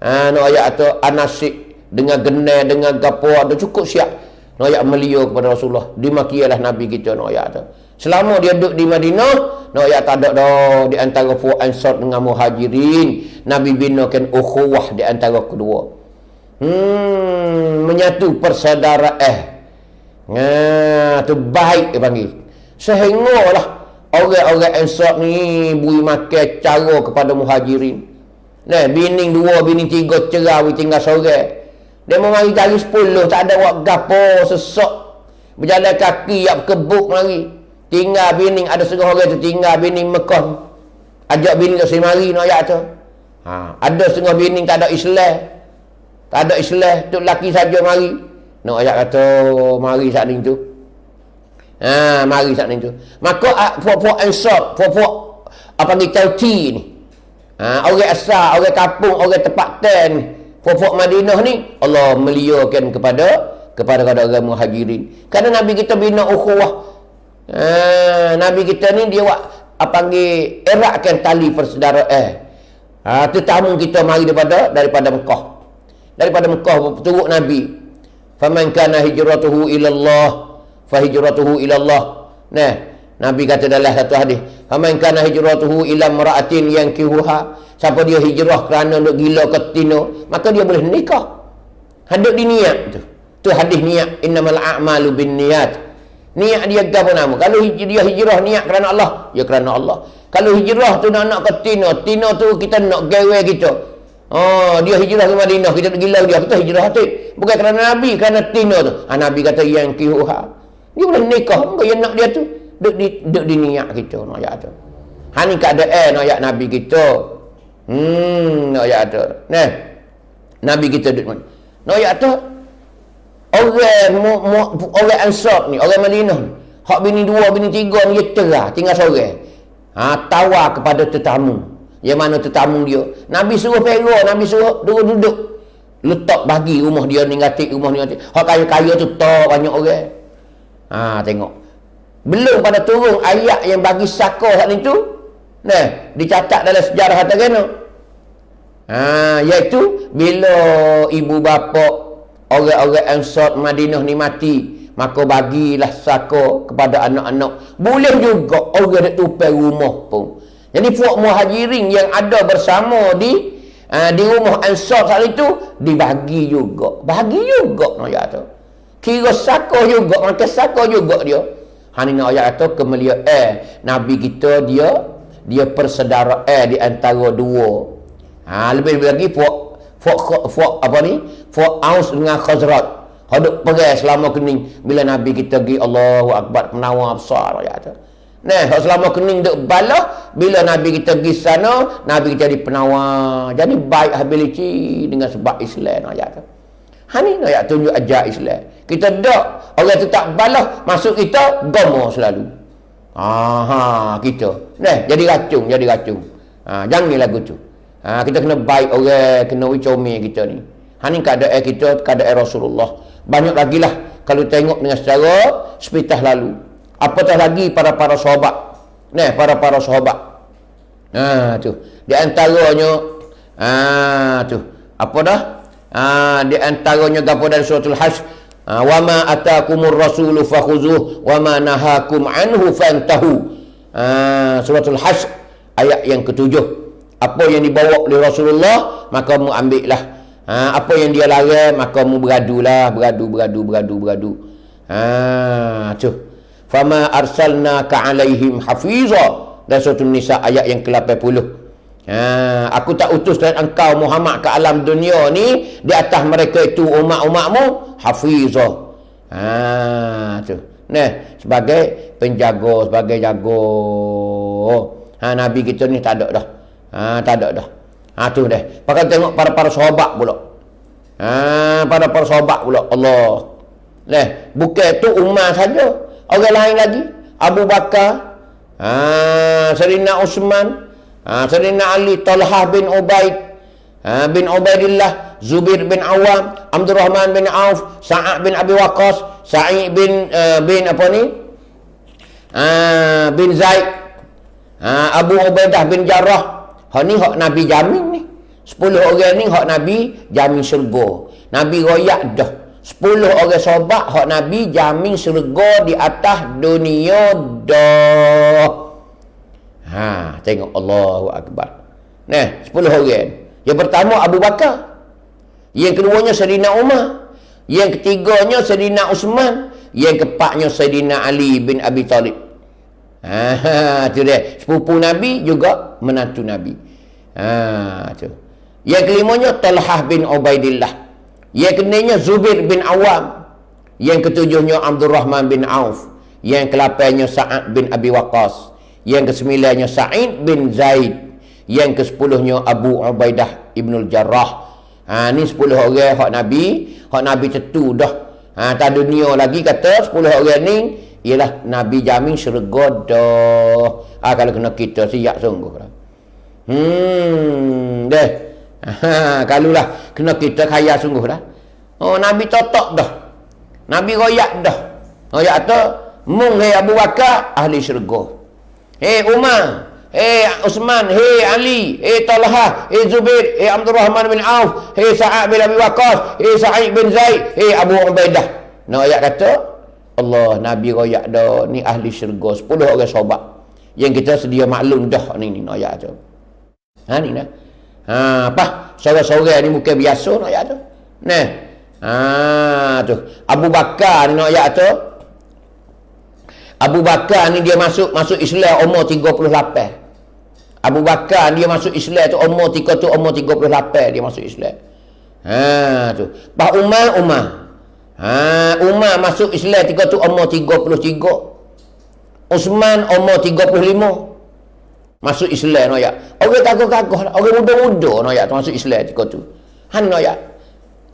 Nak ayat tu anasik dengan genai, dengan gapo ada cukup siap. Nak ayat melia kepada Rasulullah. Dimakialah Nabi kita nak ayat tu. Selama dia duduk di Madinah, nak ayat tak ada dah di antara Fu Ansar dengan Muhajirin. Nabi binakan ukhuwah di antara kedua. Menyatu persaudaraan. Tu baik dia panggil. Sehinggalah orang-orang Ansar ni bui makan cara kepada Muhajirin. Bining 2, bining 3 cerah tinggal sore. Dia mau mari cari 10, tak ada buat gapo, sesak. Berjalan kaki yak kebuk mari. Tinggal bining ada setengah orang tu tinggal bining Mekah. Ajak bining ke sini mari nak ayat tu. Ada setengah bining tak ada Islam. Tak ada Islam, tu lelaki saja mari. Nak ayat kata mari saat ni tu. Mari saat ni tu. Maka puak-puak Ansar, puak-puak apa ni Tauti ni. Orang asal, orang kampung, orang tempat ten, puak-puak Madinah ni Allah meliakan kepada orang Muhajirin. Kerana Nabi kita bina ukhuwah. Nabi kita ni dia panggil eratkan tali persaudaraan. Tetamu kita mari daripada Mekah. Daripada Mekah turut Nabi. Faman kana hijratuhu ila Allah fa hijratuhu ila Allah. Nabi kata dalam satu hadis, faman kana hijratuhu ila mar'atin yankihuha. Siapa dia hijrah kerana nak gila ke tino, maka dia boleh nikah. Hadap di niat tu. Tu hadis niat, innamal a'malu binniyat. Niat dia gapo nama? Kalau dia hijrah niat kerana Allah, ya kerana Allah. Kalau hijrah tu nak ke tino, tino tu kita nak gawe kita. Dia hijrah ke Madinah, kita nak gila dia, kita hijrah hati. Bukan kerana Nabi, kerana tino tu. Nabi kata yankihuha. Dia boleh nikah, bukan yang nak dia tu. Duk di niat kita nak ayat tu. Ni keadaan nak ayat Nabi kita. Nak ayat tu. Nabi kita duk mana? Nak ayat tu. Orang Ansar ni, orang Madinah ni, hak bini 2, bini 3 ni dia cerah, tinggal seorang. Tawar kepada tetamu. Yang mana tetamu dia. Nabi suruh perah, Nabi suruh duduk. Letak bagi rumah dia ni ngatik, rumah ni ngatik. Hak kaya-kaya tu tak banyak orang. Tengok. Belum pada turun ayat yang bagi saka saat itu. Dicatat dalam sejarah harta gana. Iaitu bila ibu bapa orang-orang Ansar Madinah ni mati, maka bagilah saka kepada anak-anak. Boleh juga orang nak tupai rumah pun. Jadi puak muhajirin yang ada bersama di rumah Ansar saat itu dibagi juga. Bagi juga ayat tu. Kira saka juga, maka saka juga dia. Ni ayat tu kemuliaan Nabi kita dia persaudara di antara dua. Lebih lagi puak apa ni? Puak Aus dengan Khazraj. Haduk pergi selama kening bila Nabi kita pergi Allahu Akbar penawar besar ayat tu. Nah, selama kening duk balah bila Nabi kita pergi sana, Nabi kita jadi penawar. Jadi baik habiliti dengan sebab Islam ayat tu. Ni ayat tunjuk ajar Islam. Kita dak orang tu tak balah masuk kita gomo selalu. Kita. Nah, jadi racun. Jangan lagu tu. Kita kena baik orang, kena ucome kita ni. Ni keadaan kita, keadaan Rasulullah. Banyak lagi lah kalau tengok dengan secara sepitah lalu. Apatah lagi para sahabat. Nah, para sahabat. Tu. Di antaranya tu. Apa dah? Di antaranya gapo dari suratul Hasy. Wa ma atakumur rasulu fakhuzuh wa ma nahakum anhu fantahu. Suratul Hasy ayat yang ke-7. Apa yang dibawa oleh Rasulullah maka mu ambillah. Apa yang dia larang maka mu beradulah, beradu. Tu. Fama arsalnaka alaihim hafiza. Dan suratul Nisa ayat yang ke-80. Aku tak utus dan engkau Muhammad ke alam dunia ni di atas mereka itu umat-umatmu hafiza. Tu. Nah, sebagai penjaga, sebagai jago. Nabi kita ni tak ada dah. Tak ada dah. Tu dah. Pakai tengok para sahabat pula. Para sahabat pula. Allah. Nah, bukan tu Umar saja. Orang lain lagi. Abu Bakar. Sayyidina Utsman. Sayyidina Ali, Talhah bin Ubaidillah, Zubair bin Awam, Abdurrahman bin Auf, Sa'ad bin Abi Waqqas, Sa'id bin bin Zaid, Abu Ubaidah bin Jarrah. Ni hak Nabi jamin ni. 10 orang ni hak Nabi jamin syurga. Nabi royak dah. 10 orang sahabat hak Nabi jamin syurga di atas dunia dah. Tengok Allahu Akbar. Nah, 10 orang. Yang pertama Abu Bakar. Yang keduanya Sayyidina Umar. Yang ketiganya Sayyidina Utsman. Yang keempatnya Sayyidina Ali bin Abi Talib. Tu dia. Sepupu Nabi juga menantu Nabi. Tu. Yang kelimanya Talhah bin Ubaidillah. Yang keenamnya Zubair bin Awam. Yang ketujuhnya Abdurrahman bin Auf. Yang ke-8nya Sa'ad bin Abi Waqqas. Yang ke-9nya Sa'id bin Zaid. Yang ke-10nya Abu Ubaidah ibnul Jarrah. Ni 10 orang hak Nabi tentu dah. Tak dunia lagi kata 10 orang ni ialah Nabi jamin syurga dah. Kalau kena kita siap sungguh lah. Deh. Kalulah kena kita kaya sungguh dah. Nabi totok dah. Nabi royak dah. Royak tu mung Abu Bakar ahli syurga. Umar, Utsman, Ali, Talha, Zubair, Abdurrahman bin Auf, Sa'ad bin Abi Waqqas, Sa'id bin Zaid, Abu Ubaidah. Ayat kata Allah Nabi royak dah ni ahli syurga 10 orang sahabat. Yang kita sedia maklum dah ni ayat tu. Ni nah. Apa? Seorang-seorang ni bukan biasa ayat tu. Nah. Tu. Abu Bakar ni ayat tu. Abu Bakar ni dia masuk Islam umur 38. Abu Bakar dia masuk Islam tu umur 38 dia masuk Islam. Tu. Pak Umar. Umar masuk Islam tu umur 33. Utsman umur 35. Masuk Islam ayat. Orang gagah-gagah lah. Orang muda-muda ayat tu masuk Islam tu. Ayat.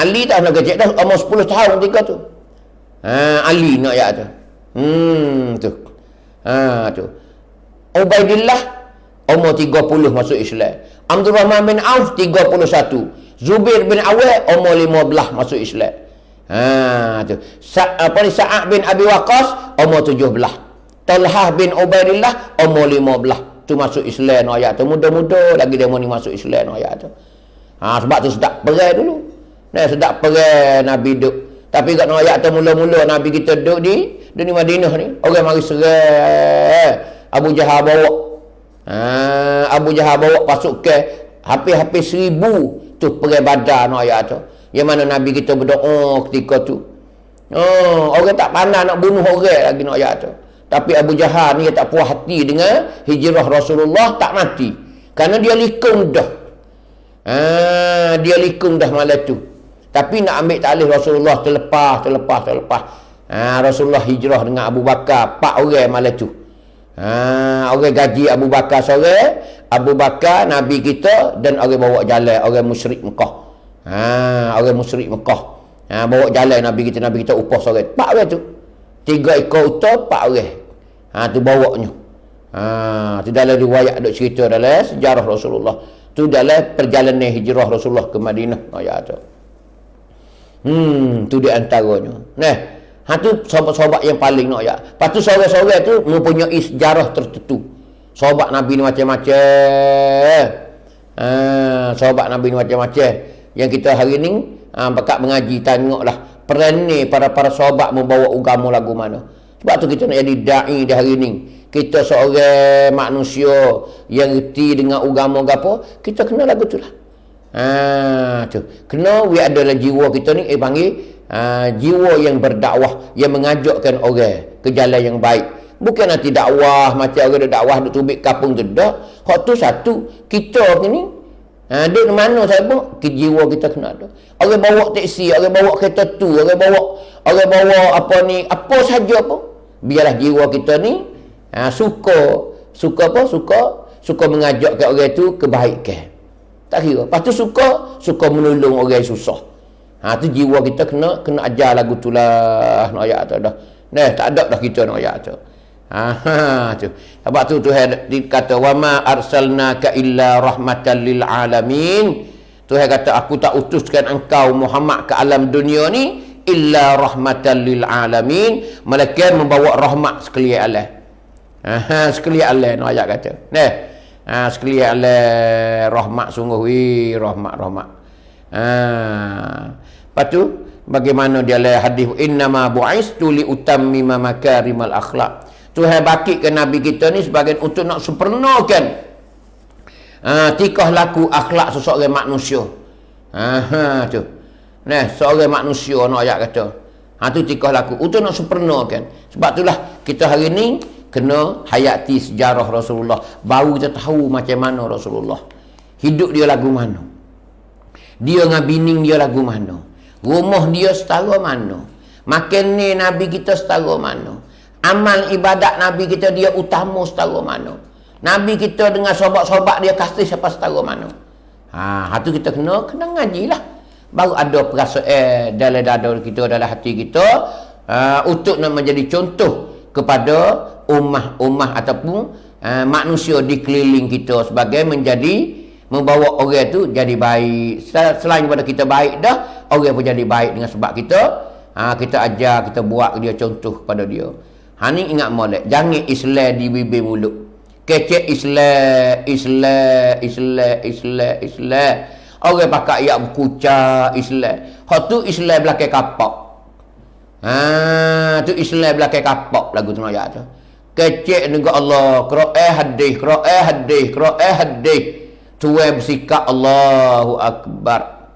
Ali tak nak kecil dah umur 10 tahun tu. Ali ayat tu. Tu. Tu. Ubaidillah umur 30 masuk Islam. Abdurrahman bin Auf 31. Zubair bin Awam umur 15 masuk Islam. Tu. Sa'ad bin Abi Waqqas umur 17. Talhah bin Ubaidillah umur 15. Tu masuk Islam ayat tu. Muda-muda lagi dia ni masuk Islam ayat tu. Sebab tu sedap perang dulu. Sedap perang Nabi duk Tapi kat ayat tu mula-mula Nabi kita duduk di Madinah ni, orang mari serai Abu Jahal bawa. Abu Jahal bawa pasukan hampir 1000 tu perang Badar no ayat tu. Yang mana Nabi kita berdoa ketika tu. Orang tak pandai nak bunuh orang lagi no ayat tu. Tapi Abu Jahal ni tak puas hati dengan hijrah Rasulullah, tak mati. Kerana dia likung dah. Dia likung dah malam tu. Tapi nak ambil talih Rasulullah terlepas. Rasulullah hijrah dengan Abu Bakar 4 orang malam tu. Orang gaji Abu Bakar sore, Abu Bakar Nabi kita dan orang bawa jalan orang musyrik Mekah. Orang musyrik Mekah. Bawa jalan Nabi kita upah sore. 4 orang tu. 3 ekor unta 4 orang. Tu bawanya. Tu dalam riwayat ada cerita dalam sejarah Rasulullah. Tu dalam perjalanan hijrah Rasulullah ke Madinah ayat tu. Tu di antaranya. Tu sahabat-sahabat yang paling nak ayat. Lepas tu seorang-seorang tu mempunyai sejarah tertentu. Sahabat Nabi ni macam-macam. Sahabat Nabi ni macam-macam. Yang kita hari ni bakat mengaji tengoklah peran ni para sahabat membawa agama lagu mana. Sebab tu kita nak jadi da'i di hari ni. Kita seorang manusia yang reti dengan agama gapo, kita kena lagu tu lah. Tu. Kena adalah jiwa kita ni panggil jiwa yang berdakwah, yang mengajakkan orang ke jalan yang baik. Bukan nanti dakwah macam orang dakwah duk tubik kapung tu dak. Hak tu satu, kita ni duk mana sahaja ke jiwa kita kena ada. Orang bawa teksi, orang bawa kereta tu, orang bawa apa saja apa. Biarlah jiwa kita ni suka mengajakkan orang tu kebaikan. Tak kira. Lepas tu suka menolong orang yang susah. Tu jiwa kita kena ajar lagu tu lah. Nak ayat tu dah. Tak ada dah kita nak ayat tu. Tu. Sebab tu Tuhan kata wa ma arsalnaka illa rahmatan lil alamin. Tuhan kata aku tak utuskan engkau Muhammad ke alam dunia ni illa rahmatan lil alamin, melainkan membawa rahmat sekalian alam. Sekalian alam ayat kata. Sekalian alam rahmat sungguh rahmat. Lepas tu bagaimana dia lah hadis innama bu'istu li utammima makarimal akhlak. Tuhan bakit ke Nabi kita ni sebagai untuk nak sempurnakan tikah laku akhlak seseorang manusia. Tu. Seorang manusia nak ayat kata. Tu tikah laku untuk nak sempurnakan. Sebab itulah kita hari ni kena hayati sejarah Rasulullah. Baru kita tahu macam mana Rasulullah. Hidup dia lagu mana. Dia dengan bini dia lagu mana. Rumah dia setara mana. Makan ni Nabi kita setara mana. Amal ibadat Nabi kita dia utama setara mana. Nabi kita dengan sahabat-sahabat dia kasih siapa setara mana. Tu kita kena ngajilah. Baru ada perasaan dalam dada kita, dalam hati kita untuk nak menjadi contoh kepada ummah ataupun manusia di keliling kita sebagai membawa orang tu jadi baik. Selain daripada kita baik dah, orang pun jadi baik dengan sebab kita ajar, kita buat dia contoh kepada dia. Ni ingat molek, jangan Islam di bibir mulut. Kecek Islam. Orang pakai ayat berkucak Islam. Hak tu Islam belakang kapak. Tu Islam belakang kapak lagu tu ayat tu. Kecek dengan Allah, Quran hadis. Tuan bersikap Allahu Akbar.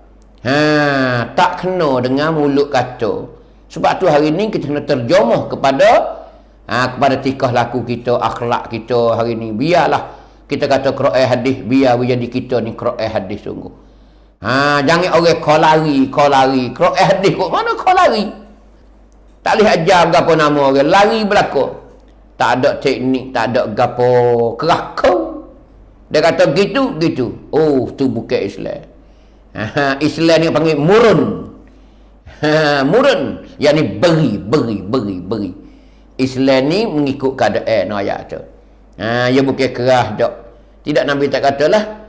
Tak kena dengan mulut kata. Sebab tu hari ni kita kena terjemah kepada tikah laku kita, akhlak kita hari ni. Biarlah kita kata Quran hadis, biar jadi kita ni Quran hadis sungguh. Jangan orang kau lari. Quran hadis kok mana kau lari? Tak boleh ajar gapo nama orang lari belaka. Tak ada teknik, tak ada gapo kerakau. Dia kata gitu. Oh, tu bukan Islam. Islam ni panggil murun. Murun, yakni beri. Islam ni mengikut keadaan ayat tu. Dia bukan keras dak. Tidak Nabi tak katalah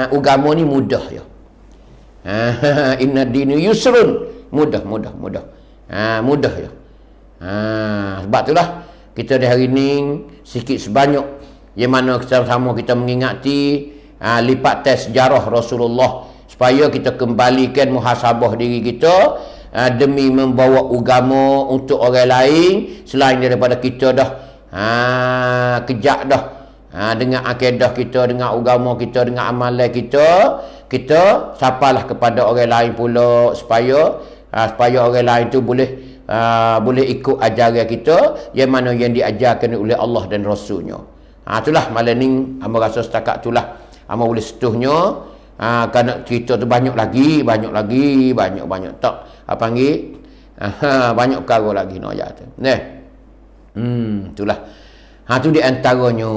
agama ni mudah ya. Inna dinu yusrun, mudah. Mudah ya. Sebab itulah kita di hari ni sikit sebanyak yang mana sama-sama kita mengingati lipat tes sejarah Rasulullah supaya kita kembalikan muhasabah diri kita demi membawa agama untuk orang lain selain daripada kita dah kejak dah dengan akidah kita, dengan agama kita, dengan amalan kita sapalah kepada orang lain pula supaya orang lain tu boleh ikut ajaran kita yang mana yang diajarkan oleh Allah dan Rasulnya. Itulah malam ni hamba rasa setakat itulah hamba boleh setuhnya. Kerana cerita tu banyak tak panggil banyak perkara lagi nak ayat tu. Itulah. Tu di antaranya.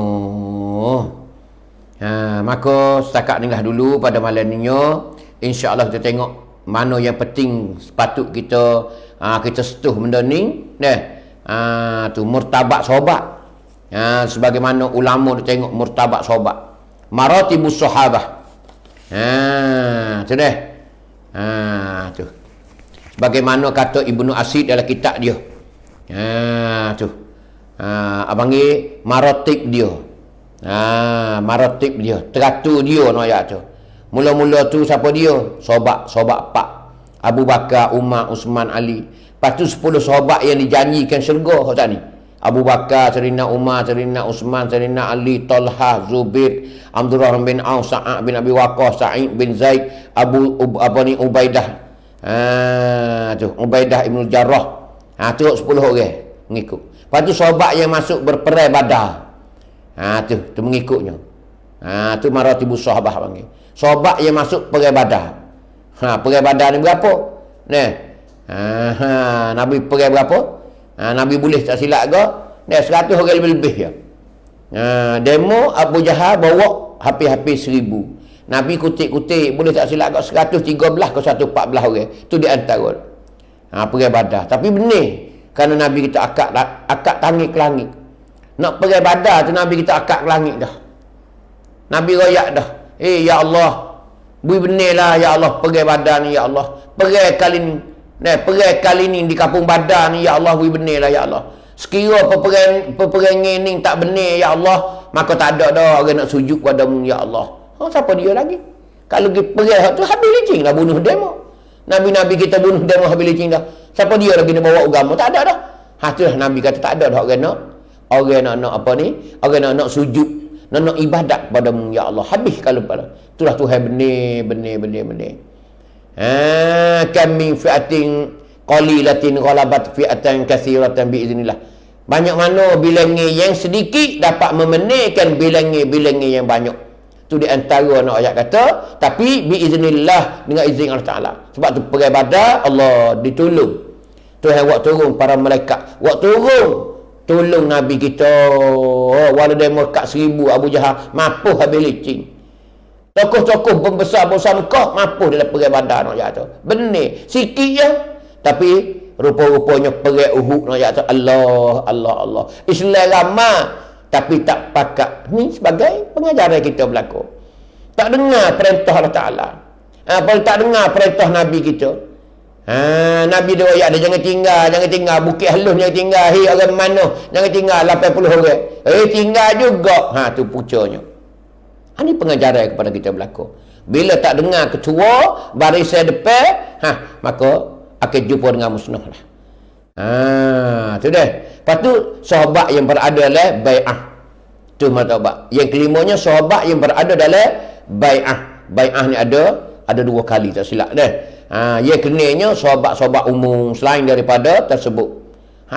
Maka setakat inilah dulu pada malam ni. InsyaAllah kita tengok mana yang penting sepatut kita setuh benda ni. Tu murtabat sahabat. Sebagaimana ulama tu tengok murtabat sahabat. Maratibus sahabah. Tu dah. Tu. Sebagaimana kata Ibnu Asid dalam kitab dia. Tu. Abangi maratib dia. Maratib dia. Teratur dia nak ayat tu. Mula-mula tu siapa dia? Sahabat 4. Abu Bakar, Umar, Usman, Ali. Lepas tu 10 sahabat yang dijanjikan syurga kau tak ni? Abu Bakar, Sayyidina Umar, Sayyidina Usman, Sayyidina Ali, Talha, Zubair, Abdurrahman bin Auf, Sa'ad bin Abi Waqqas, Sa'id bin Zaid, Ubaidah. Ubaidah Ibn Jarrah. Tu 10 orang mengikut. Lepas tu sahabat yang masuk berperang Badar. Tu mengikutnya. Tu maratibus sahabah panggil. Sahabat yang masuk perang Badar. Perang Badar ni berapa? Nabi perang berapa? Nabi boleh tak silap ke? 100 orang lebih ya. Demo Abu Jahal bawa hampir 1000. Nabi kutik-kutik boleh tak silap ke 113 ke 114 orang. Tu di antara. Perang Badar. Tapi benih kerana Nabi kita akak tangi ke langit. Nak perang Badar tu Nabi kita akak ke langit dah. Nabi royak dah. Ya Allah, bui benih lah ya Allah perang Badar ni ya Allah. Perang kali ni di kampung Badar ni ya Allah bui benih lah ya Allah. Sekira peperangan ni tak benih ya Allah, maka tak ada dah orang nak sujud padamu ya Allah. Siapa dia lagi? Kalau pergi perang tu habis licin lah bunuh demo. Nabi-nabi kita bunuh demo habis licin dah. Siapa dia lagi nak bawa agama? Tak ada dah. Itulah Nabi kata tak ada dah orang nak apa ni? Orang nak sujud, nak ibadat padamu ya Allah. Habis kalau pada. Itulah Tuhan benih. Kam min fi'atin qalilatin ghalabat fi'atan katsiratan biiznillah. Banyak mana bilangan yang sedikit dapat memenangkan bilangan yang banyak. Tu di antara nak ayat kata, tapi biiznillah dengan izin Allah Taala. Sebab tu perang Badar Allah ditolong. Tuhan buat turun para malaikat. Buat turun tolong Nabi kita. Walau dia Mekah 1000 Abu Jahal mapuh habis licin. Tokoh-tokoh pembesar-besar Mekah mapuh dalam perang Badar nak ayat tu. Benih sikit je. Tapi rupa-rupanya perang Uhud nak ayat tu. Allah. Islam ramai tapi tak pakat. Ni sebagai pengajaran kita berlaku. Tak dengar perintah Allah Ta'ala. Tak dengar perintah Nabi kita. Nabi dia ayat dia jangan tinggal Bukit Halus jangan tinggal. Orang mana jangan tinggal 80 orang. Tinggal juga. Tu pucanya. Ini pengajaran kepada kita berlaku. Bila tak dengar ketua barisan depan, maka akan jumpa dengan musnah lah. Tu dah. Lepas tu sahabat yang berada dalam bai'ah. Tu martabat. Yang kelimanya sahabat yang berada dalam bai'ah. Bai'ah ni ada 2 kali tak silap dah. Yang kenanya sahabat-sahabat umum selain daripada tersebut.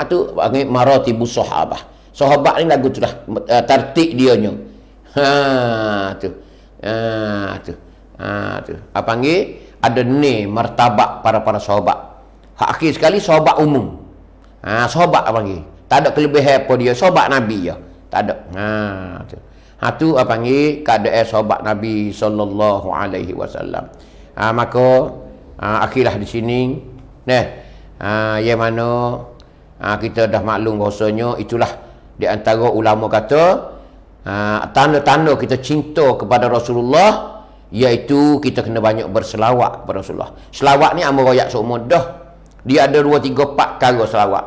Tu panggil maratibus sahabah. Sahabat ni lagu tu dah tertib dianya. Tu. Apa panggil? Ada ni martabat para sahabat. Hak akhir sekali sahabat umum. Sahabat apa panggil? Tak ada kelebihan apa dia, sahabat Nabi ya. Tak ada. Tu. Tu apa panggil? Keadaan sahabat Nabi sallallahu alaihi wasallam. Maka akhirlah di sini yang mana kita dah maklum bahasanya itulah di antara ulama kata tanda-tanda kita cinta kepada Rasulullah iaitu kita kena banyak berselawat kepada Rasulullah. Selawat ni amal royak seumur dah. Dia ada 2, 3, 4 kali selawat.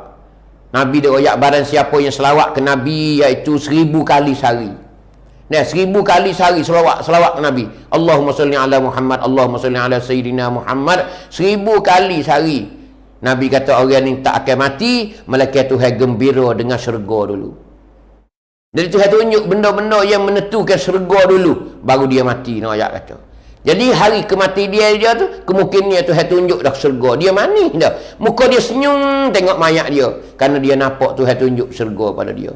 Nabi dia royak barang siapa yang selawat ke Nabi iaitu 1000 kali sehari. 1000 kali sehari selawat ke Nabi. Allahumma salli ala Muhammad, Allahumma salli ala Sayyidina Muhammad. 1000 kali sehari. Nabi kata orang ni tak akan mati, malaikat Tuhan gembira dengan syurga dulu. Jadi Tuhan tunjuk benda-benda yang menentukan syurga dulu, baru dia mati, nak ayat kata. Jadi hari kematian dia tu, kemungkinan Tuhan tunjuk dah syurga. Dia manis dah. Muka dia senyum tengok mayat dia. Kerana dia nampak Tuhan tunjuk syurga pada dia.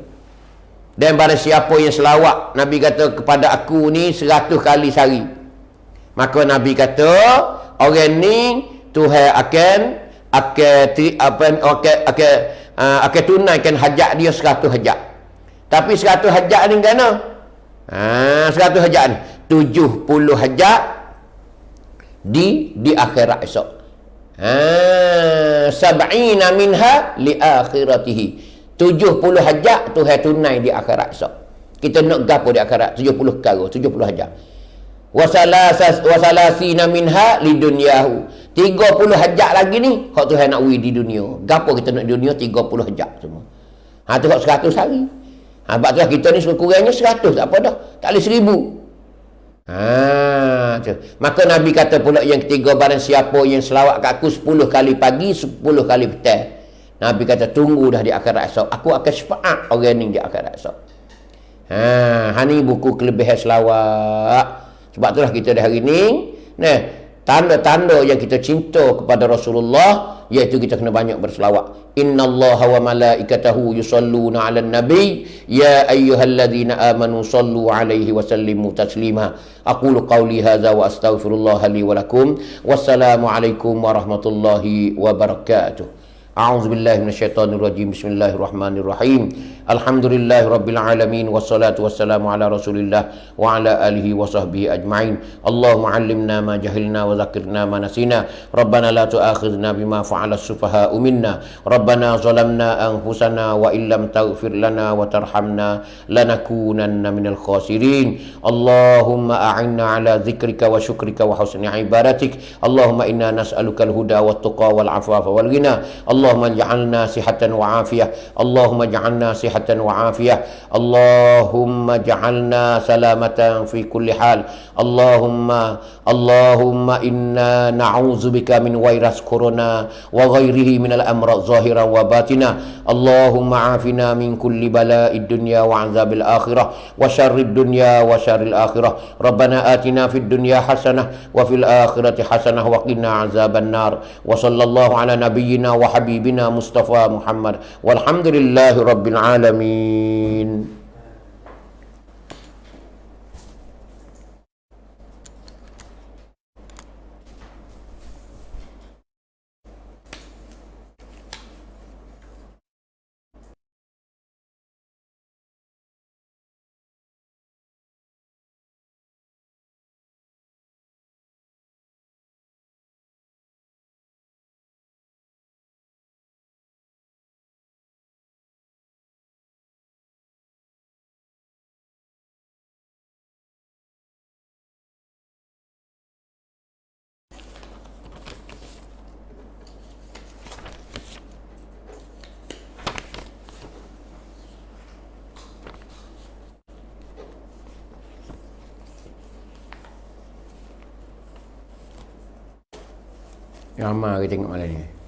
Dan pada siapa yang selawat, Nabi kata kepada aku ni 100 kali sehari. Maka Nabi kata, orang ni Tuhan akan tunaikan hajat dia 100 hajat. Tapi 100 hajat ni kan? 100 hajat ni 70 hajat di akhirat esok. Sab'ina minha li akhiratihi. 70 hajat Tuhan tunai di akhirat esok. Kita nak gapo di akhirat? 70 perkara, 70 hajat. Wasalasina minha li dunyahu. 30 hajat lagi ni hak Tuhan nak di dunia. Gapo kita nak di dunia? 30 hajat semua. Tu hak 100 hari. Sebab tu kita ni sekurang-kurangnya 100, tak apa dah. Tak boleh 1000. Maka Nabi kata pula yang ketiga, barang siapa yang selawat kat aku 10 kali pagi, 10 kali petang, Nabi kata tunggu dah di akhirat esok, aku akan syafaat orang ni di akhirat esok. Ni buku kelebihan selawat. Sebab itulah kita dah hari ni, tanda-tanda yang kita cinta kepada Rasulullah, iaitu kita kena banyak berselawat. Innallaha wa malaikatahu yusalluna 'alan nabi ya ayyuhalladzina amanu sallu 'alaihi wa sallimu taslima. Aqulu qawli hadza wa astaghfirullah li wa lakum. Wassalamu alaikum warahmatullahi wabarakatuh. A'udzu billahi minasyaitonir rajim. Bismillahirrahmanirrahim. Alhamdulillahi rabbil alamin wassalatu wassalamu ala Rasulillah wa ala alihi wa sahbihi ajma'in. Allahumma 'allimna ma jahilna wa zakkirna ma nasina. Rabbana la tu'akhidhna bima fa'ala as-sufaha'u minna. Rabbana zalamna anfusana wa illam taghfir lana wa tarhamna lanakunanna minal khasirin. Allahumma a'inna ala dzikrika wa syukrika wa husni ibadatik. Allahumma inna nas'aluka al-huda wat tuqa wal 'afafa wal ghina. Allahumma ij'alna sihatan wa afiyah. Allahumma ij'alna sihatan wa afiyah. Allahumma ij'alna salamatan fi kulli hal. Allahumma inna na'udzubika min virus corona wa ghairihi min al-amrad zahiran wa batina. Allahumma afina min kulli bala'id dunya wa 'adzabil akhirah wa syarrid dunya wa syarril akhirah. Rabbana atina fid dunya hasanah wa fil akhirati hasanah wa qina 'adzaban nar. Wa sallallahu ala nabiyyina wa habibina Mustafa Muhammad walhamdulillahi rabbil alamin. Ramai kita tengok malam ni.